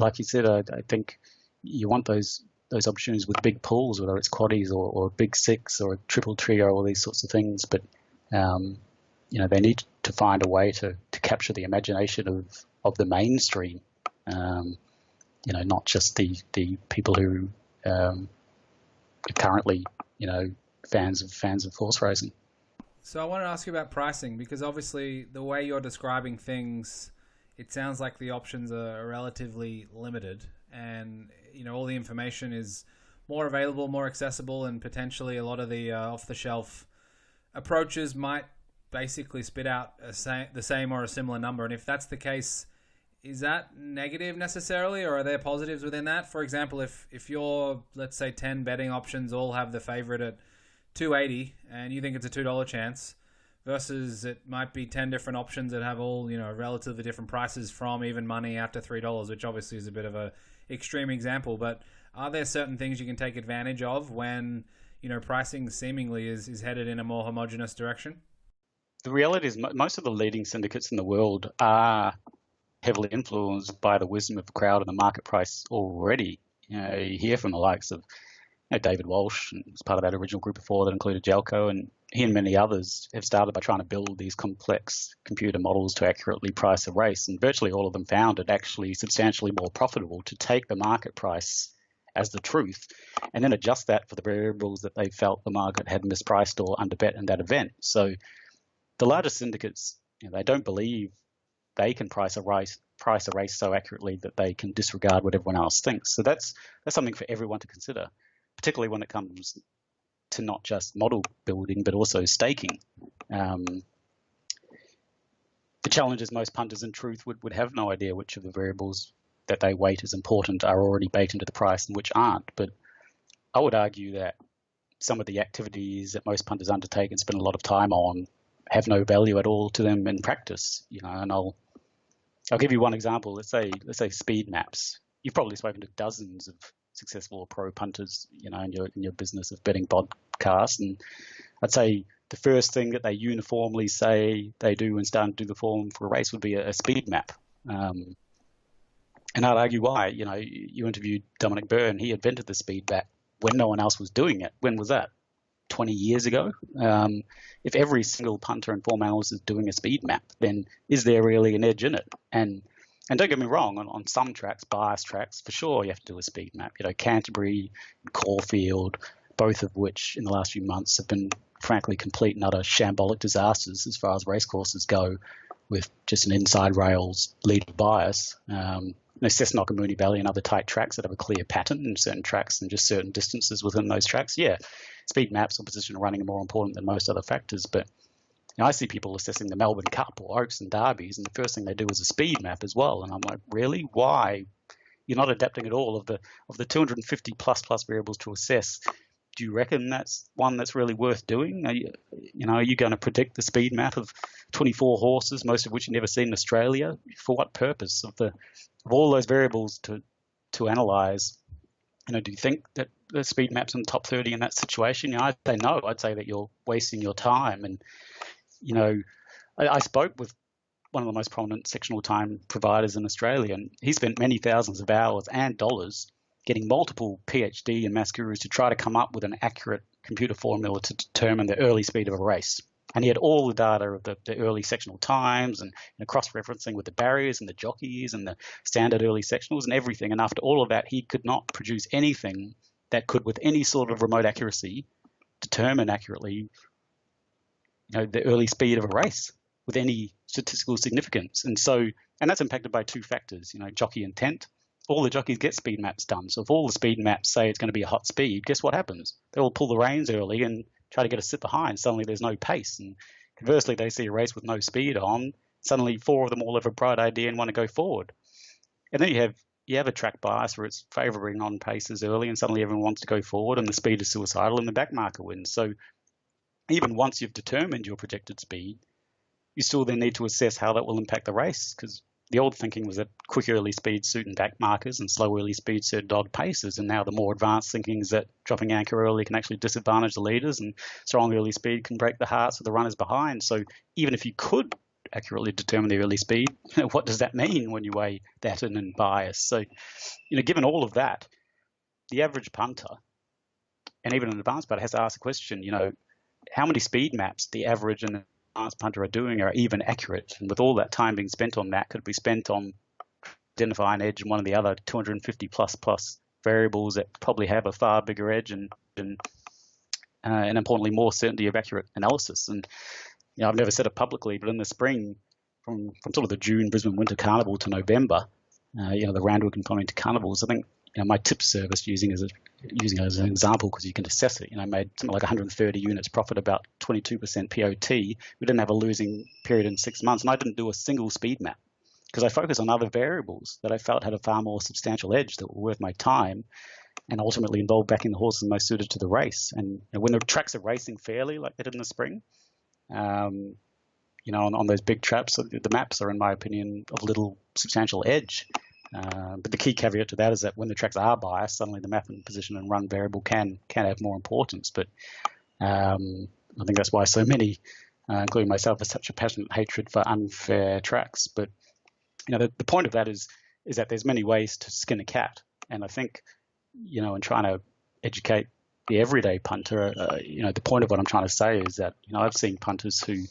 like you said, I think you want those opportunities with big pools, whether it's quaddies or a big six or a triple trio, all these sorts of things. But they need to find a way to capture the imagination of the mainstream. Not just the people who are currently fans of horse racing. So I wanted to ask you about pricing, because obviously the way you're describing things, it sounds like the options are relatively limited, and all the information is more available, more accessible, and potentially a lot of the off-the-shelf approaches might basically spit out the same or a similar number. And if that's the case, is that negative necessarily, or are there positives within that? For example, if your, let's say, 10 betting options all have the favorite at 280 and you think it's a $2 chance, versus it might be 10 different options that have all, relatively different prices from even money out to $3, which obviously is a bit of a extreme example. But are there certain things you can take advantage of when, pricing seemingly is headed in a more homogenous direction? The reality is most of the leading syndicates in the world are heavily influenced by the wisdom of the crowd and the market price already. You hear from the likes of David Walsh, and was part of that original group before that included Jelko, and he and many others have started by trying to build these complex computer models to accurately price a race, and virtually all of them found it actually substantially more profitable to take the market price as the truth and then adjust that for the variables that they felt the market had mispriced or underbet in that event. So the largest syndicates, they don't believe they can price a race so accurately that they can disregard what everyone else thinks. So that's something for everyone to consider, particularly when it comes to not just model building, but also staking. The challenge is most punters in truth would have no idea which of the variables that they weight as important are already baked into the price and which aren't. But I would argue that some of the activities that most punters undertake and spend a lot of time on have no value at all to them in practice. And I'll give you one example. Let's say speed maps. You've probably spoken to dozens of successful pro punters, in your business of betting podcasts, and I'd say the first thing that they uniformly say they do when starting to do the form for a race would be a speed map. And I'd argue why. You interviewed Dominic Byrne. He invented the speed map when no one else was doing it. When was that? 20 years ago? If every single punter and form analyst is doing a speed map, then is there really an edge in it? And don't get me wrong, on some tracks, bias tracks, for sure you have to do a speed map. Canterbury, Caulfield, both of which in the last few months have been frankly complete and utter shambolic disasters as far as racecourses go, with just an inside rails lead bias. Cessnock and Moonee Valley and other tight tracks that have a clear pattern in certain tracks and just certain distances within those tracks. Yeah, speed maps or position running are more important than most other factors, but I see people assessing the Melbourne Cup or Oaks and Derbies, and the first thing they do is a speed map as well. And I'm like, really? Why? You're not adapting at all. Of the 250 plus variables to assess, do you reckon that's one that's really worth doing? Are you going to predict the speed map of 24 horses, most of which you've never seen in Australia? For what purpose? Of all those variables to analyze, do you think that the speed map's in the top 30 in that situation? I'd say no. I'd say that you're wasting your time. And I spoke with one of the most prominent sectional time providers in Australia, and he spent many thousands of hours and dollars getting multiple PhD and maths gurus to try to come up with an accurate computer formula to determine the early speed of a race. And he had all the data of the early sectional times and cross-referencing with the barriers and the jockeys and the standard early sectionals and everything. And after all of that, he could not produce anything that could, with any sort of remote accuracy, determine accurately the early speed of a race with any statistical significance. And that's impacted by two factors, jockey intent. All the jockeys get speed maps done. So if all the speed maps say it's going to be a hot speed, guess what happens? They all pull the reins early and try to get a sit behind. Suddenly there's no pace. And conversely, they see a race with no speed on. Suddenly 4 of them all have a bright idea and want to go forward. And then you have a track bias where it's favouring on paces early and suddenly everyone wants to go forward and the speed is suicidal and the back marker wins. So even once you've determined your projected speed, you still then need to assess how that will impact the race, because the old thinking was that quick early speed suited back markers and slow early speed suited odd paces, and now the more advanced thinking is that dropping anchor early can actually disadvantage the leaders and strong early speed can break the hearts of the runners behind. So even if you could accurately determine the early speed, what does that mean when you weigh that in bias? So, given all of that, the average punter, and even an advanced punter, has to ask the question, how many speed maps the average and advanced punter are doing are even accurate? And with all that time being spent on that, could be spent on identifying edge in one of the other 250 plus variables that probably have a far bigger edge and importantly more certainty of accurate analysis. And I've never said it publicly, but in the spring, from sort of the June Brisbane Winter Carnival to November, the Randwick and Flemington Carnivals, I think my tip service, using it as an example because you can assess it, made something like 130 units profit, about 22% POT. We didn't have a losing period in 6 months, and I didn't do a single speed map because I focused on other variables that I felt had a far more substantial edge that were worth my time and ultimately involved backing the horses most suited to the race. And when the tracks are racing fairly like they did in the spring, on those big traps, the maps are, in my opinion, of little substantial edge. But the key caveat to that is that when the tracks are biased, suddenly the map and position and run variable can have more importance. But I think that's why so many, including myself, have such a passionate hatred for unfair tracks. But the point of that is that there's many ways to skin a cat, and I think in trying to educate the everyday punter, the point of what I'm trying to say is that I've seen punters who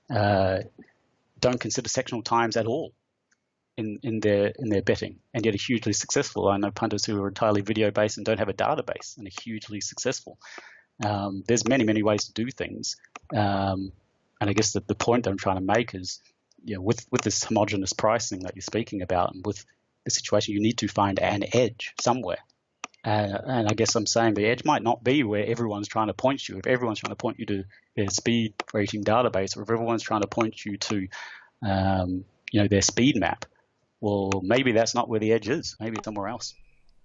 don't consider sectional times at all in their betting, and yet are hugely successful. I know punters who are entirely video based and don't have a database and are hugely successful. There's many ways to do things, and I guess the point that I'm trying to make is, with this homogenous pricing that you're speaking about, and with the situation, you need to find an edge somewhere. And I guess I'm saying the edge might not be where everyone's trying to point you. If everyone's trying to point you to their speed rating database, or if everyone's trying to point you to their speed map, well, maybe that's not where the edge is. Maybe it's somewhere else.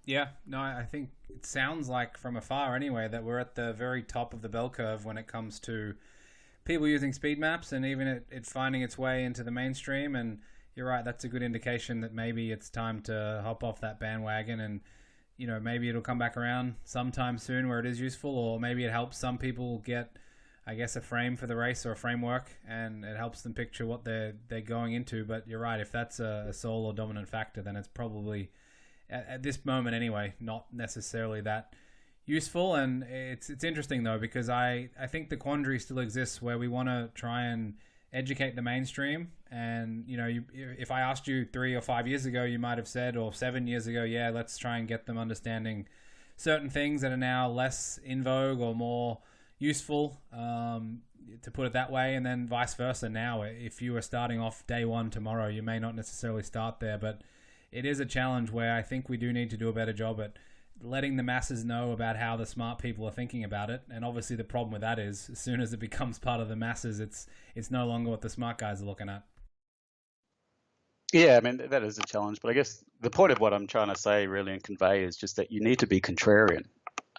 Yeah, no, I think it sounds like from afar anyway that we're at the very top of the bell curve when it comes to people using speed maps, and even it finding its way into the mainstream. And you're right, that's a good indication that maybe it's time to hop off that bandwagon, and maybe it'll come back around sometime soon where it is useful, or maybe it helps some people get, I guess, a frame for the race or a framework, and it helps them picture what they're going into. But you're right, if that's a sole or dominant factor, then it's probably, at this moment anyway, not necessarily that useful. And it's interesting though, because I think the quandary still exists where we want to try and educate the mainstream. And if I asked you 3 or 5 years ago, you might have said, or 7 years ago, yeah, let's try and get them understanding certain things that are now less in vogue or more useful, to put it that way, and then vice versa. Now, if you were starting off day one tomorrow, you may not necessarily start there, but it is a challenge where I think we do need to do a better job at letting the masses know about how the smart people are thinking about it. And obviously the problem with that is as soon as it becomes part of the masses, it's no longer what the smart guys are looking at. Yeah, I mean, that is a challenge. But I guess the point of what I'm trying to say really and convey is just that you need to be contrarian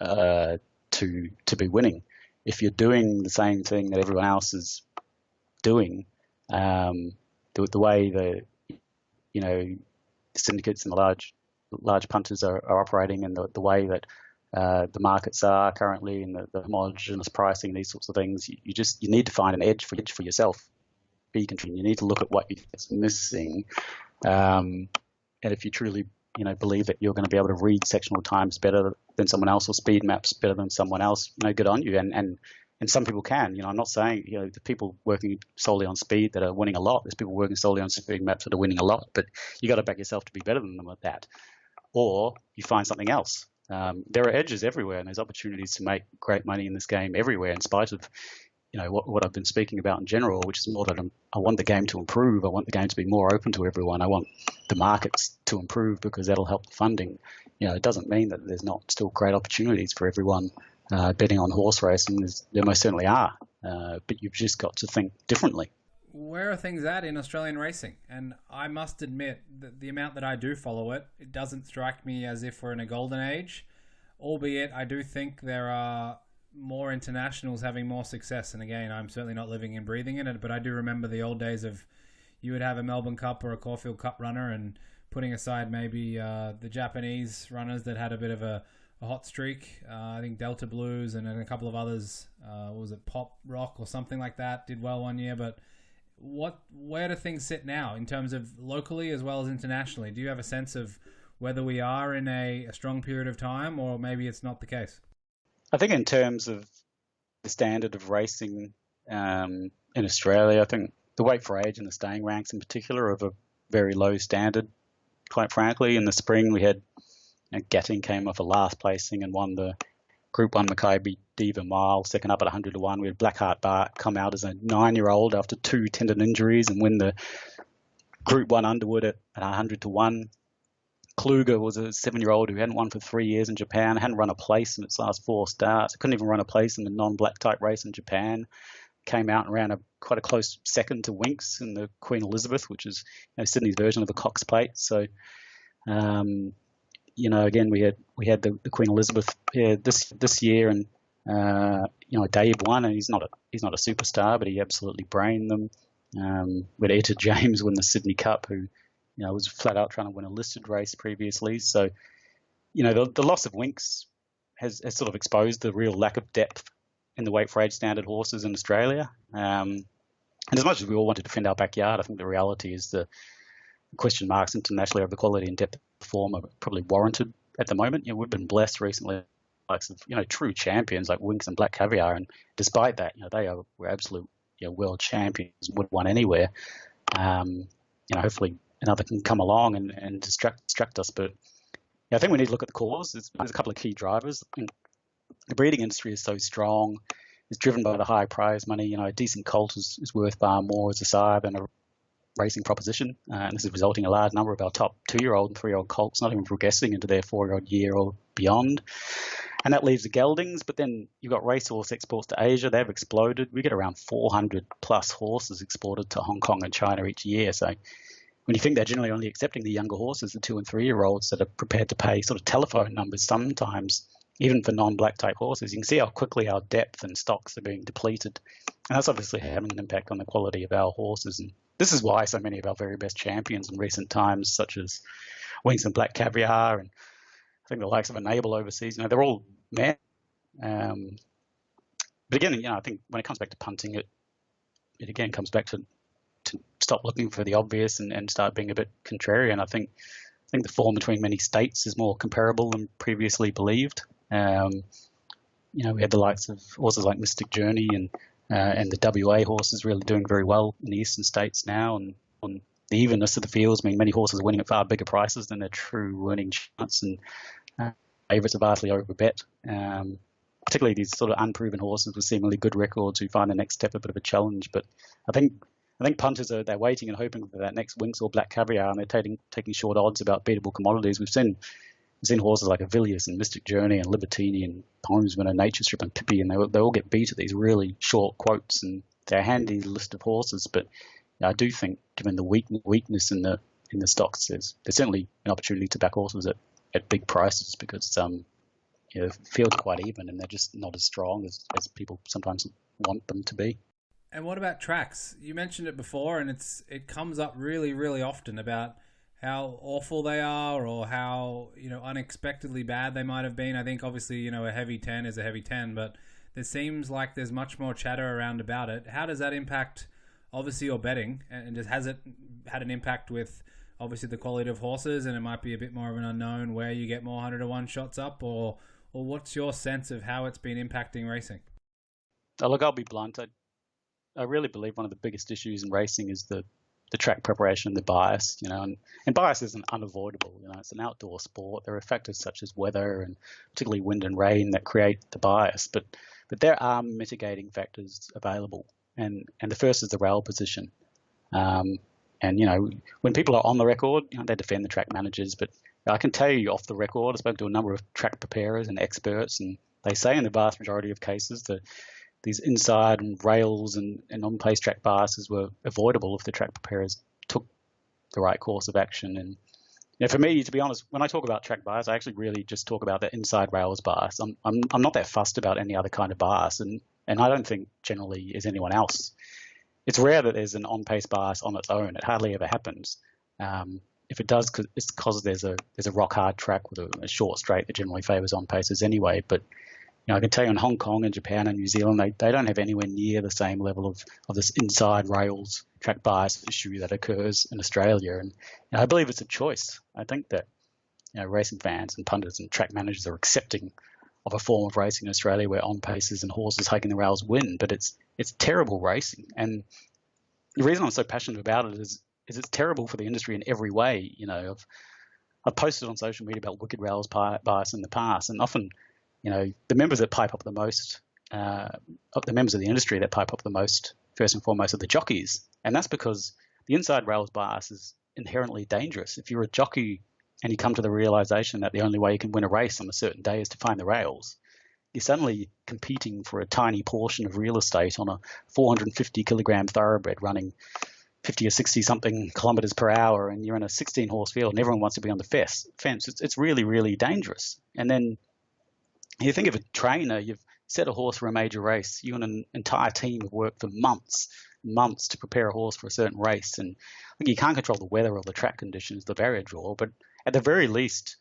to be winning. If you're doing the same thing that everyone else is doing, the way the syndicates and the large punters are operating, and the way that the markets are currently, and the homogeneous pricing, these sorts of things, you need to find an edge for yourself. You need to look at what you're missing, and if you truly believe that you're going to be able to read sectional times better than someone else, or speed maps better than someone else, good on you. And some people can. I'm not saying the people working solely on speed that are winning a lot. There's people working solely on speed maps that are winning a lot, but you got to back yourself to be better than them at that, or you find something else. There are edges everywhere, and there's opportunities to make great money in this game everywhere, in spite of what I've been speaking about in general, which is more that I want the game to improve. I want the game to be more open to everyone. I want the markets to improve because that'll help the funding. It doesn't mean that there's not still great opportunities for everyone betting on horse racing. There most certainly are, but you've just got to think differently. Where are things at in Australian racing? And I must admit that the amount that I do follow it, it doesn't strike me as if we're in a golden age, albeit I do think there are more internationals having more success. And again, I'm certainly not living and breathing in it, but I do remember the old days of you would have a Melbourne Cup or a Caulfield Cup runner, and putting aside maybe the Japanese runners that had a bit of a hot streak, I think Delta Blues and a couple of others, was it Pop Rock or something like that, did well one year. But where do things sit now in terms of locally as well as internationally? Do you have a sense of whether we are in a strong period of time, or maybe it's not the case? I think in terms of the standard of racing in Australia, I think the weight for age and the staying ranks in particular are of a very low standard, quite frankly. In the spring, we had Gatting came off a last placing and won the Group 1 Mackay Diva Mile, second up at 100 to 1. We had Blackheart Bart come out as a 9-year-old after 2 tendon injuries and win the Group 1 Underwood at 100 to 1. Kluger was a 7-year-old who hadn't won for 3 years in Japan, hadn't run a place in its last 4 starts, couldn't even run a place in the non-black type race in Japan. Came out and ran quite a close second to Winks in the Queen Elizabeth, which is Sydney's version of the Cox Plate. So, again, we had the Queen Elizabeth this year, and Dave won, and he's not a superstar, but he absolutely brained them. We had Etta James win the Sydney Cup, who was flat out trying to win a listed race previously. So, the loss of Winks has sort of exposed the real lack of depth in the weight for age standard horses in Australia. And as much as we all want to defend our backyard, I think the reality is the question marks internationally over the quality and depth of form are probably warranted at the moment. We've been blessed recently, like true champions like Winks and Black Caviar, and despite that, were absolute world champions, would have won anywhere. Hopefully another can come along and distract us. But I think we need to look at the cause. There's a couple of key drivers. The breeding industry is so strong. It's driven by the high prize money. A decent colt is worth far more as a sire than a racing proposition. And this is resulting in a large number of our top 2-year-old and 3-year-old colts not even progressing into their 4-year-old year or beyond. And that leaves the geldings. But then you've got racehorse exports to Asia. They've exploded. We get around 400 plus horses exported to Hong Kong and China each year. So when you think they're generally only accepting the younger horses, the 2- and 3-year-olds that are prepared to pay sort of telephone numbers sometimes, even for non-black type horses, you can see how quickly our depth and stocks are being depleted. And that's obviously having an impact on the quality of our horses. And this is why so many of our very best champions in recent times, such as Winks and Black Caviar, and I think the likes of Enable overseas, they're all men. But again, I think when it comes back to punting, it again comes back to stop looking for the obvious and start being a bit contrarian. I think the form between many states is more comparable than previously believed. We had the likes of horses like Mystic Journey and the WA horses really doing very well in the eastern states now. And on the evenness of the fields, many horses are winning at far bigger prices than their true winning chance. And favourites are vastly overbet. Particularly these sort of unproven horses with seemingly good records who find the next step a bit of a challenge. But I think punters they're waiting and hoping for that next Winx or Black Caviar, and they're taking short odds about beatable commodities. We've seen horses like Avilius and Mystic Journey and Libertini and Pomesman and Nature Strip and Pippi, and they all get beat at these really short quotes, and they're a handy list of horses. But I do think, given the weakness in the stocks, there's certainly an opportunity to back horses at big prices because fields are quite even and they're just not as strong as people sometimes want them to be. And what about tracks? You mentioned it before, and it comes up really, really often about how awful they are or how unexpectedly bad they might have been. I think obviously a heavy 10 is a heavy 10, but there seems like there's much more chatter around about it. How does that impact obviously your betting, and has it had an impact with obviously the quality of horses, and it might be a bit more of an unknown where you get more 100 to 1 shots up, or what's your sense of how it's been impacting racing? Look, I'll be blunt. I really believe one of the biggest issues in racing is the track preparation and the bias, and bias isn't unavoidable. It's an outdoor sport. There are factors such as weather and particularly wind and rain that create the bias, but there are mitigating factors available, and the first is the rail position. And when people are on the record, they defend the track managers, but I can tell you off the record, I spoke to a number of track preparers and experts, and they say in the vast majority of cases that these inside and rails and on-pace track biases were avoidable if the track preparers took the right course of action. And for me, to be honest, when I talk about track bias, I actually really just talk about the inside rails bias. I'm not that fussed about any other kind of bias, and I don't think generally is anyone else. It's rare that there's an on-pace bias on its own. It hardly ever happens. If it does, it's because there's a rock hard track with a short straight that generally favours on-paces anyway. But I can tell you in Hong Kong and Japan and New Zealand, they don't have anywhere near the same level of this inside rails track bias issue that occurs in Australia. And I believe it's a choice. I think that racing fans and punters and track managers are accepting of a form of racing in Australia where on-paces and horses hiking the rails win, but it's terrible racing. And the reason I'm so passionate about it is it's terrible for the industry in every way. I've posted on social media about wicked rails bias in the past, and often the members that pipe up the most, the members of the industry that pipe up the most, first and foremost, are the jockeys. And that's because the inside rails bias is inherently dangerous. If you're a jockey and you come to the realization that the only way you can win a race on a certain day is to find the rails, you're suddenly competing for a tiny portion of real estate on a 450 kilogram thoroughbred running 50 or 60 something kilometers per hour, and you're in a 16 horse field and everyone wants to be on the fence. It's really, really dangerous. And then you think of a trainer, you've set a horse for a major race. You and an entire team have worked for months to prepare a horse for a certain race. And you can't control the weather or the track conditions, the barrier draw, but at the very least,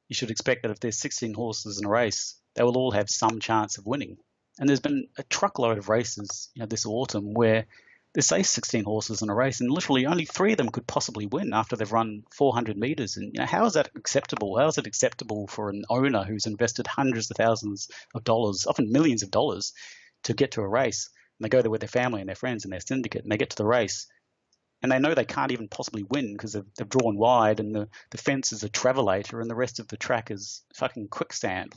you should expect that if there's 16 horses in a race, they will all have some chance of winning. And there's been a truckload of races this autumn where there's, say, 16 horses in a race, and literally only 3 of them could possibly win after they've run 400 meters. And how is that acceptable? How is it acceptable for an owner who's invested hundreds of thousands of dollars, often millions of dollars, to get to a race? And they go there with their family and their friends and their syndicate, and they get to the race, and they know they can't even possibly win because they've drawn wide, and the fence is a travelator, and the rest of the track is fucking quicksand.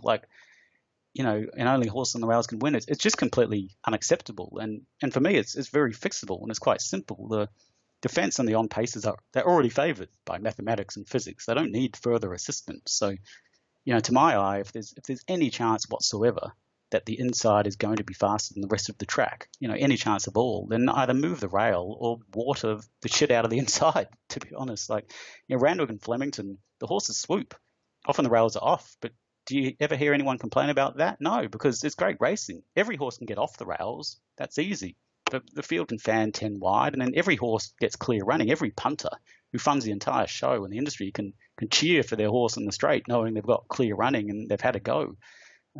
And only horse on the rails can win. It's just completely unacceptable. And for me, it's very fixable and it's quite simple. The fence and the on paces they're already favoured by mathematics and physics. They don't need further assistance. So, to my eye, if there's any chance whatsoever that the inside is going to be faster than the rest of the track, any chance of all, then either move the rail or water the shit out of the inside. To be honest, Randwick and Flemington, the horses swoop. Often the rails are off, but do you ever hear anyone complain about that? No, because it's great racing. Every horse can get off the rails. That's easy. But the field can fan 10 wide, and then every horse gets clear running. Every punter who funds the entire show in the industry can cheer for their horse in the straight, knowing they've got clear running and they've had a go.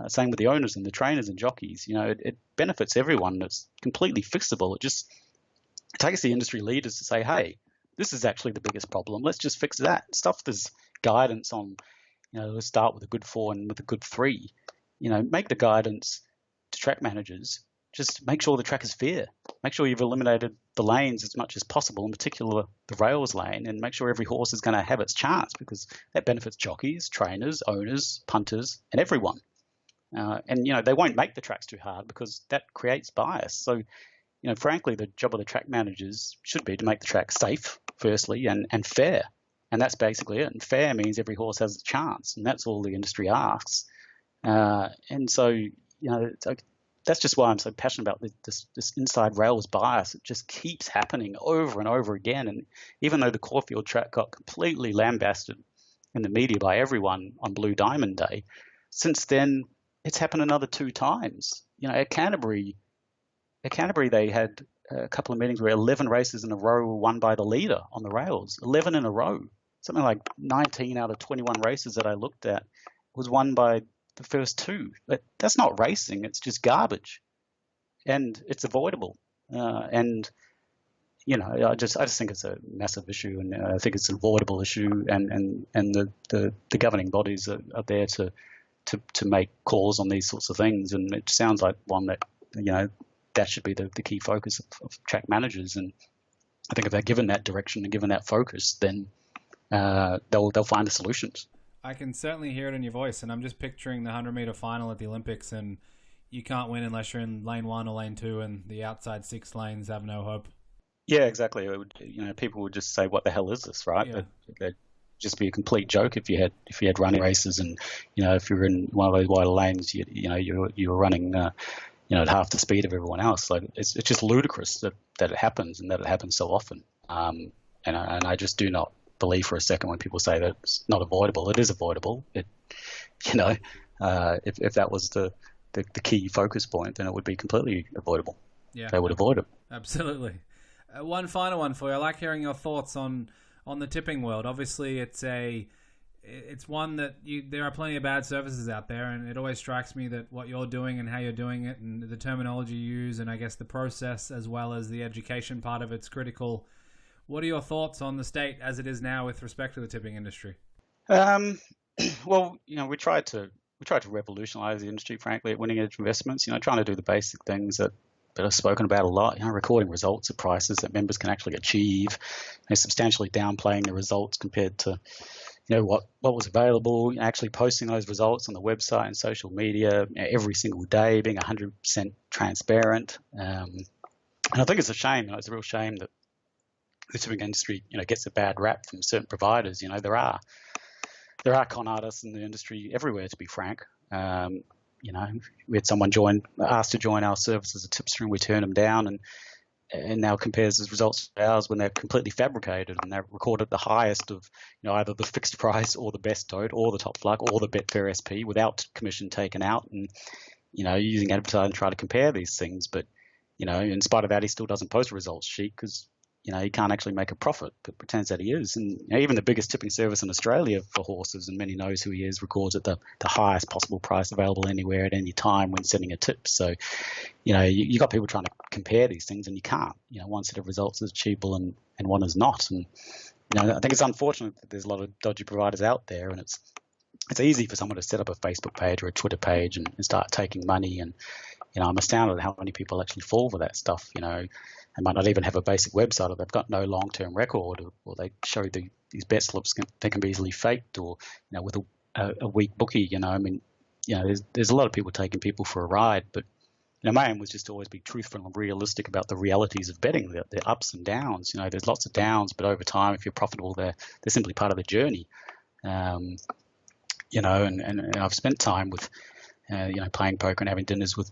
Same with the owners and the trainers and jockeys. It benefits everyone. It's completely fixable. It takes the industry leaders to say, hey, this is actually the biggest problem. Let's just fix that. Stuff there's guidance on. Let's start with a good 4 and with a good 3. Make the guidance to track managers just make sure the track is fair. Make sure you've eliminated the lanes as much as possible, in particular the rails lane, and make sure every horse is going to have its chance, because that benefits jockeys, trainers, owners, punters, and everyone. And they won't make the tracks too hard because that creates bias. So, frankly, the job of the track managers should be to make the track safe, firstly, and fair. And that's basically it. And fair means every horse has a chance, and that's all the industry asks. And so, that's just why I'm so passionate about this inside rails bias. It just keeps happening over and over again. And even though the Caulfield track got completely lambasted in the media by everyone on Blue Diamond Day, since then it's happened another 2 times. At Canterbury they had a couple of meetings where 11 races in a row were won by the leader on the rails. 11 in a row. Something like 19 out of 21 races that I looked at was won by the first 2. That's not racing. It's just garbage, and it's avoidable. I just think it's a massive issue, and I think it's an avoidable issue. And the governing bodies are there to make calls on these sorts of things. And it sounds like one that that should be the key focus of track managers. And I think if they're given that direction and given that focus, then they'll find the solutions. I can certainly hear it in your voice, and I'm just picturing the 100-meter final at the Olympics, and you can't win unless you're in lane 1 or lane 2, and the outside 6 lanes have no hope. Yeah, exactly. It would, people would just say, "What the hell is this?" Right? Yeah. It'd just be a complete joke if you had running races, and if you're in one of those wider lanes, you were running at half the speed of everyone else. Like it's just ludicrous that it happens, and that it happens so often. And I just do not believe for a second when people say that it's not avoidable. It is avoidable. If that was the key focus point, then it would be completely avoidable. Yeah, they would avoid it. Absolutely. One final one for you. I like hearing your thoughts on the tipping world. Obviously, it's one that there are plenty of bad services out there, and it always strikes me that what you're doing and how you're doing it, and the terminology you use, and I guess the process as well as the education part of it's critical. What are your thoughts on the state as it is now with respect to the tipping industry? Well, we tried to revolutionize the industry, frankly, at Winning Edge Investments. Trying to do the basic things that are spoken about a lot. Recording results at prices that members can actually achieve. Substantially downplaying the results compared to what was available. Actually posting those results on the website and social media every single day, being 100% transparent. And I think it's a shame. It's a real shame that the tipping industry, gets a bad rap from certain providers. There are con artists in the industry everywhere, to be frank. We had someone asked to join our service as a tipster, and we turned them down, and now compares his results to ours when they're completely fabricated, and they're recorded the highest of either the fixed price or the best tote or the top fluck or the Betfair SP without commission taken out, and using advertising to try to compare these things. But in spite of that, he still doesn't post a results sheet because he can't actually make a profit, but pretends that he is. And even the biggest tipping service in Australia for horses, and many knows who he is, records at the highest possible price available anywhere at any time when sending a tip. So, you got people trying to compare these things, and you can't. One set of results is achievable and one is not. And I think it's unfortunate that there's a lot of dodgy providers out there, and it's easy for someone to set up a Facebook page or a Twitter page and start taking money. And I'm astounded at how many people actually fall for that stuff. They might not even have a basic website, or they've got no long-term record, or they show these bet slips they can be easily faked, or with a weak bookie. There's a lot of people taking people for a ride, but my aim was just to always be truthful and realistic about the realities of betting, the ups and downs. There's lots of downs, but over time, if you're profitable, they're simply part of the journey. And I've spent time with playing poker and having dinners with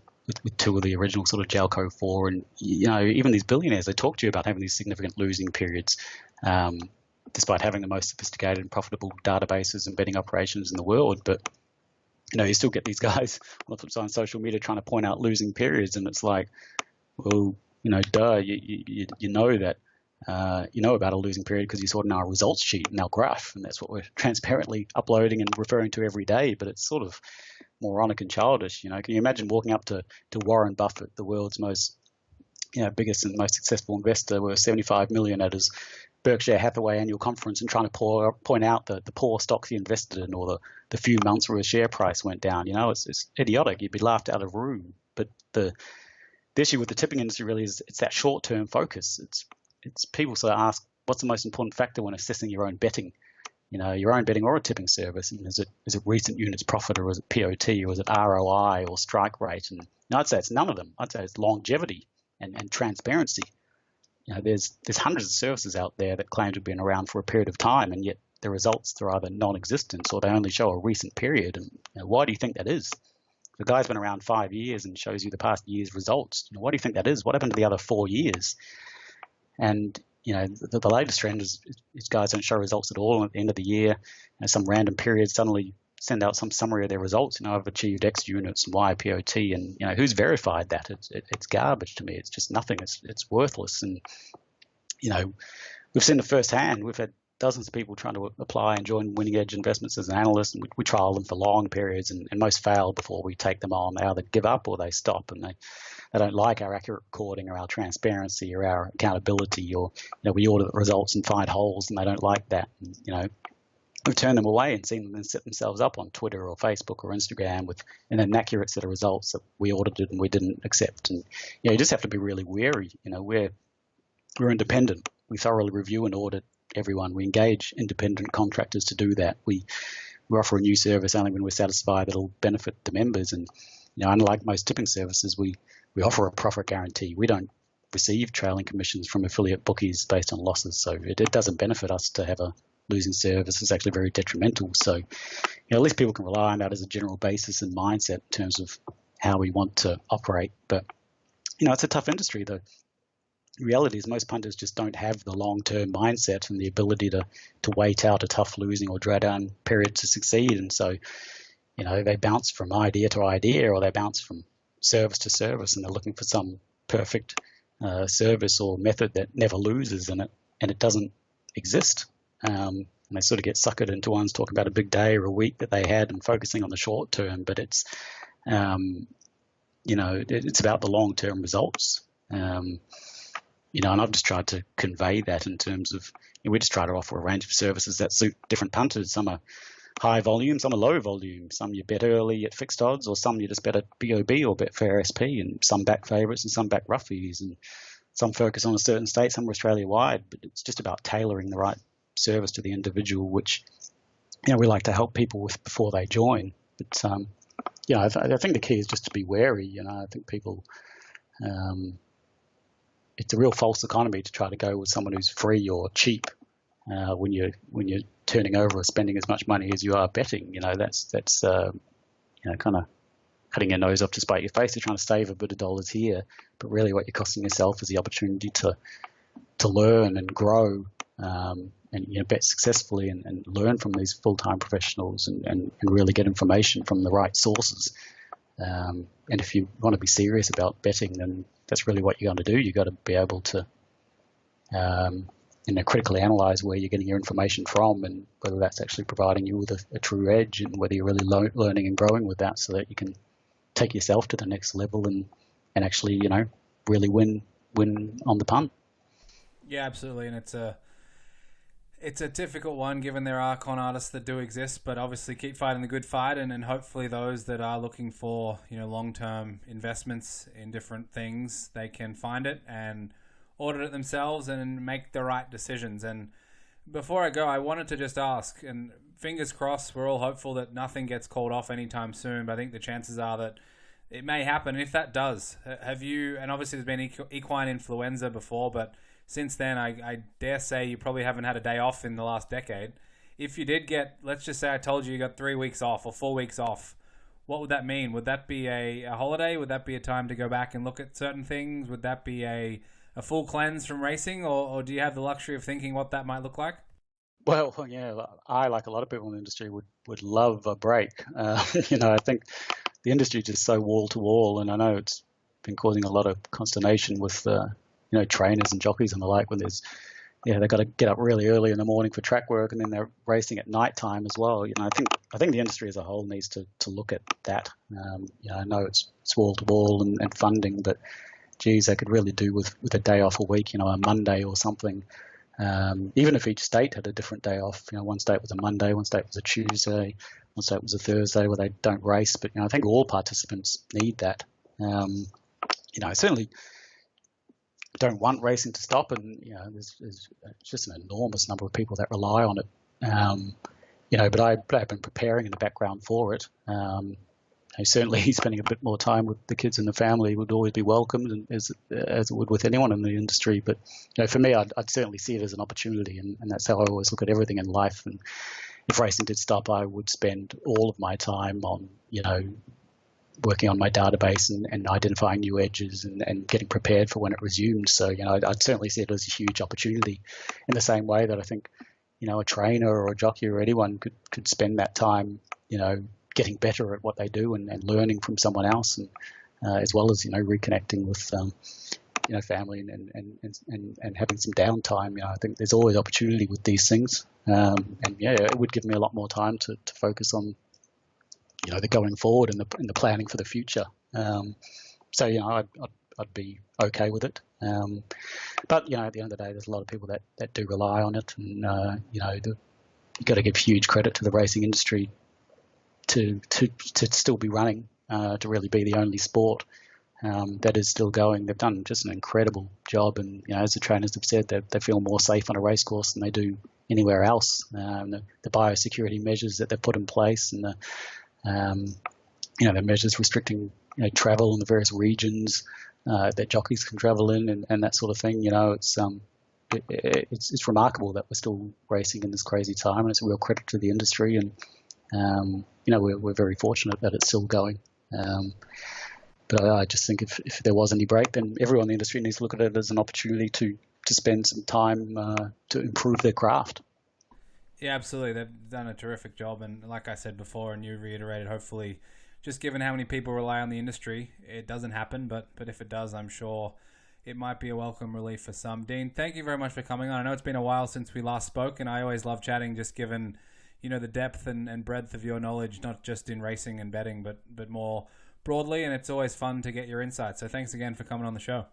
2 of the original sort of Jalco 4, and even these billionaires, they talk to you about having these significant losing periods, despite having the most sophisticated and profitable databases and betting operations in the world. But you still get these guys on the flip side on social media trying to point out losing periods, and it's like, well, duh, you know that. You know about a losing period because you saw it in our results sheet and our graph, and that's what we're transparently uploading and referring to every day. But it's sort of moronic and childish. Can you imagine walking up to Warren Buffett, the world's most biggest and most successful investor, worth $75 million at his Berkshire Hathaway annual conference, and trying to point out the poor stocks he invested in, or the few months where his share price went down? It's idiotic. You'd be laughed out of room. But the the issue with the tipping industry really is it's that short-term focus. It's people sort of ask, what's the most important factor when assessing your own betting? Your own betting or a tipping service, and is it recent units profit, or is it POT, or is it ROI or strike rate? And I'd say it's none of them. I'd say it's longevity and transparency. There's hundreds of services out there that claim to have been around for a period of time, and yet the results are either non-existent or they only show a recent period. And why do you think that is? The guy's been around 5 years and shows you the past year's results. Why do you think that is? What happened to the other 4 years? And the latest trend is guys don't show results at all, and at the end of the year, some random period suddenly send out some summary of their results. I've achieved X units and Y POT, and who's verified that? It's garbage to me. It's just nothing. It's worthless. And we've seen it firsthand. We've had dozens of people trying to apply and join Winning Edge Investments as an analyst, and we trial them for long periods, and most fail before we take them on. They either give up or they stop, and they don't like our accurate recording or our transparency or our accountability, or we audit the results and find holes, and they don't like that. And, we've turned them away and seen them set themselves up on Twitter or Facebook or Instagram with an inaccurate set of results that we audited and we didn't accept. And you just have to be really wary. We're independent. We thoroughly review and audit everyone. We engage independent contractors to do that. We offer a new service only when we're satisfied that it'll benefit the members. And unlike most tipping services, we offer a profit guarantee. We don't receive trailing commissions from affiliate bookies based on losses, so it doesn't benefit us to have a losing service. It's actually very detrimental. So at least people can rely on that as a general basis and mindset in terms of how we want to operate. But it's a tough industry. The reality is most punters just don't have the long-term mindset and the ability to wait out a tough losing or drawdown period to succeed. And so they bounce from idea to idea, or they bounce from service to service, and they're looking for some perfect service or method that never loses, and it doesn't exist. And they sort of get suckered into ones talking about a big day or a week that they had and focusing on the short term, but it's it's about the long term results. And I've just tried to convey that in terms of we just try to offer a range of services that suit different punters. Some are high volume, some are low volume, some you bet early at fixed odds, or some you just bet at BOB or bet fair SP, and some back favourites and some back roughies, and some focus on a certain state, some are Australia-wide. But it's just about tailoring the right service to the individual, which we like to help people with before they join. But I think the key is just to be wary. I think people, it's a real false economy to try to go with someone who's free or cheap when you're turning over or spending as much money as you are betting. That's kind of cutting your nose off to spite your face. You're trying to save a bit of dollars here, but really what you're costing yourself is the opportunity to learn and grow, and bet successfully and learn from these full-time professionals and really get information from the right sources. And if you want to be serious about betting, then that's really what you're going to do. You've got to be able to critically analyze where you're getting your information from, and whether that's actually providing you with a true edge, and whether you're really learning and growing with that, so that you can take yourself to the next level and actually really win on the punt. Yeah, absolutely. And it's a difficult one, given there are con artists that do exist, but obviously keep fighting the good fight, and hopefully those that are looking for long-term investments in different things, they can find it and audit it themselves and make the right decisions. And before I go, I wanted to just ask, and fingers crossed, we're all hopeful that nothing gets called off anytime soon, but I think the chances are that it may happen. And if that does, have you, and obviously there's been equine influenza before, but since then, I dare say you probably haven't had a day off in the last decade. If you did get, let's just say I told you got 3 weeks off or 4 weeks off, what would that mean? Would that be a holiday? Would that be a time to go back and look at certain things? Would that be a full cleanse from racing? Or do you have the luxury of thinking what that might look like? Well, I, like a lot of people in the industry, would love a break. I think the industry is just so wall to wall, and I know it's been causing a lot of consternation with trainers and jockeys and the like, when they've got to get up really early in the morning for track work, and then they're racing at night time as well. I think the industry as a whole needs to look at that. I know it's wall to wall and funding, but geez, they could really do with a day off a week, a Monday or something. Even if each state had a different day off, one state was a Monday, one state was a Tuesday, one state was a Thursday where they don't race. But I think all participants need that. I certainly don't want racing to stop, and there's just an enormous number of people that rely on it. But I've been preparing in the background for it. Certainly, spending a bit more time with the kids and the family would always be welcomed, as it would with anyone in the industry. But for me, I'd certainly see it as an opportunity, and that's how I always look at everything in life. And if racing did stop, I would spend all of my time on working on my database and identifying new edges and getting prepared for when it resumed. So I'd certainly see it as a huge opportunity, in the same way that I think a trainer or a jockey or anyone could spend that time getting better at what they do and learning from someone else, and as well as reconnecting with family and having some downtime. I think there's always opportunity with these things, it would give me a lot more time to focus on the going forward and the planning for the future. So I'd be okay with it. But at the end of the day, there's a lot of people that do rely on it, and you've got to give huge credit to the racing industry to still be running, to really be the only sport that is still going. They've done just an incredible job, and as the trainers have said, they feel more safe on a race course than they do anywhere else. The biosecurity measures that they've put in place, and the measures restricting travel in the various regions that jockeys can travel in, and that sort of thing. It's remarkable that we're still racing in this crazy time, and it's a real credit to the industry. And we're very fortunate that it's still going. But I just think if there was any break, then everyone in the industry needs to look at it as an opportunity to spend some time to improve their craft. Yeah, absolutely. They've done a terrific job, and like I said before, and you reiterated, hopefully, just given how many people rely on the industry, it doesn't happen. But if it does, I'm sure it might be a welcome relief for some. Dean, thank you very much for coming on. I know it's been a while since we last spoke, and I always love chatting, just given the depth and breadth of your knowledge, not just in racing and betting, but more broadly. And it's always fun to get your insights. So thanks again for coming on the show.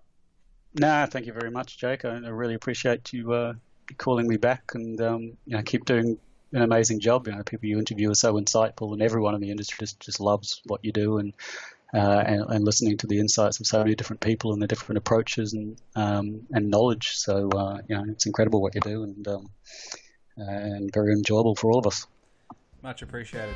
No, thank you very much, Jake. I really appreciate you calling me back, and keep doing an amazing job. People you interview are so insightful, and everyone in the industry just loves what you do, and listening to the insights of so many different people and the different approaches and knowledge. So it's incredible what you do, and very enjoyable for all of us. Much appreciated.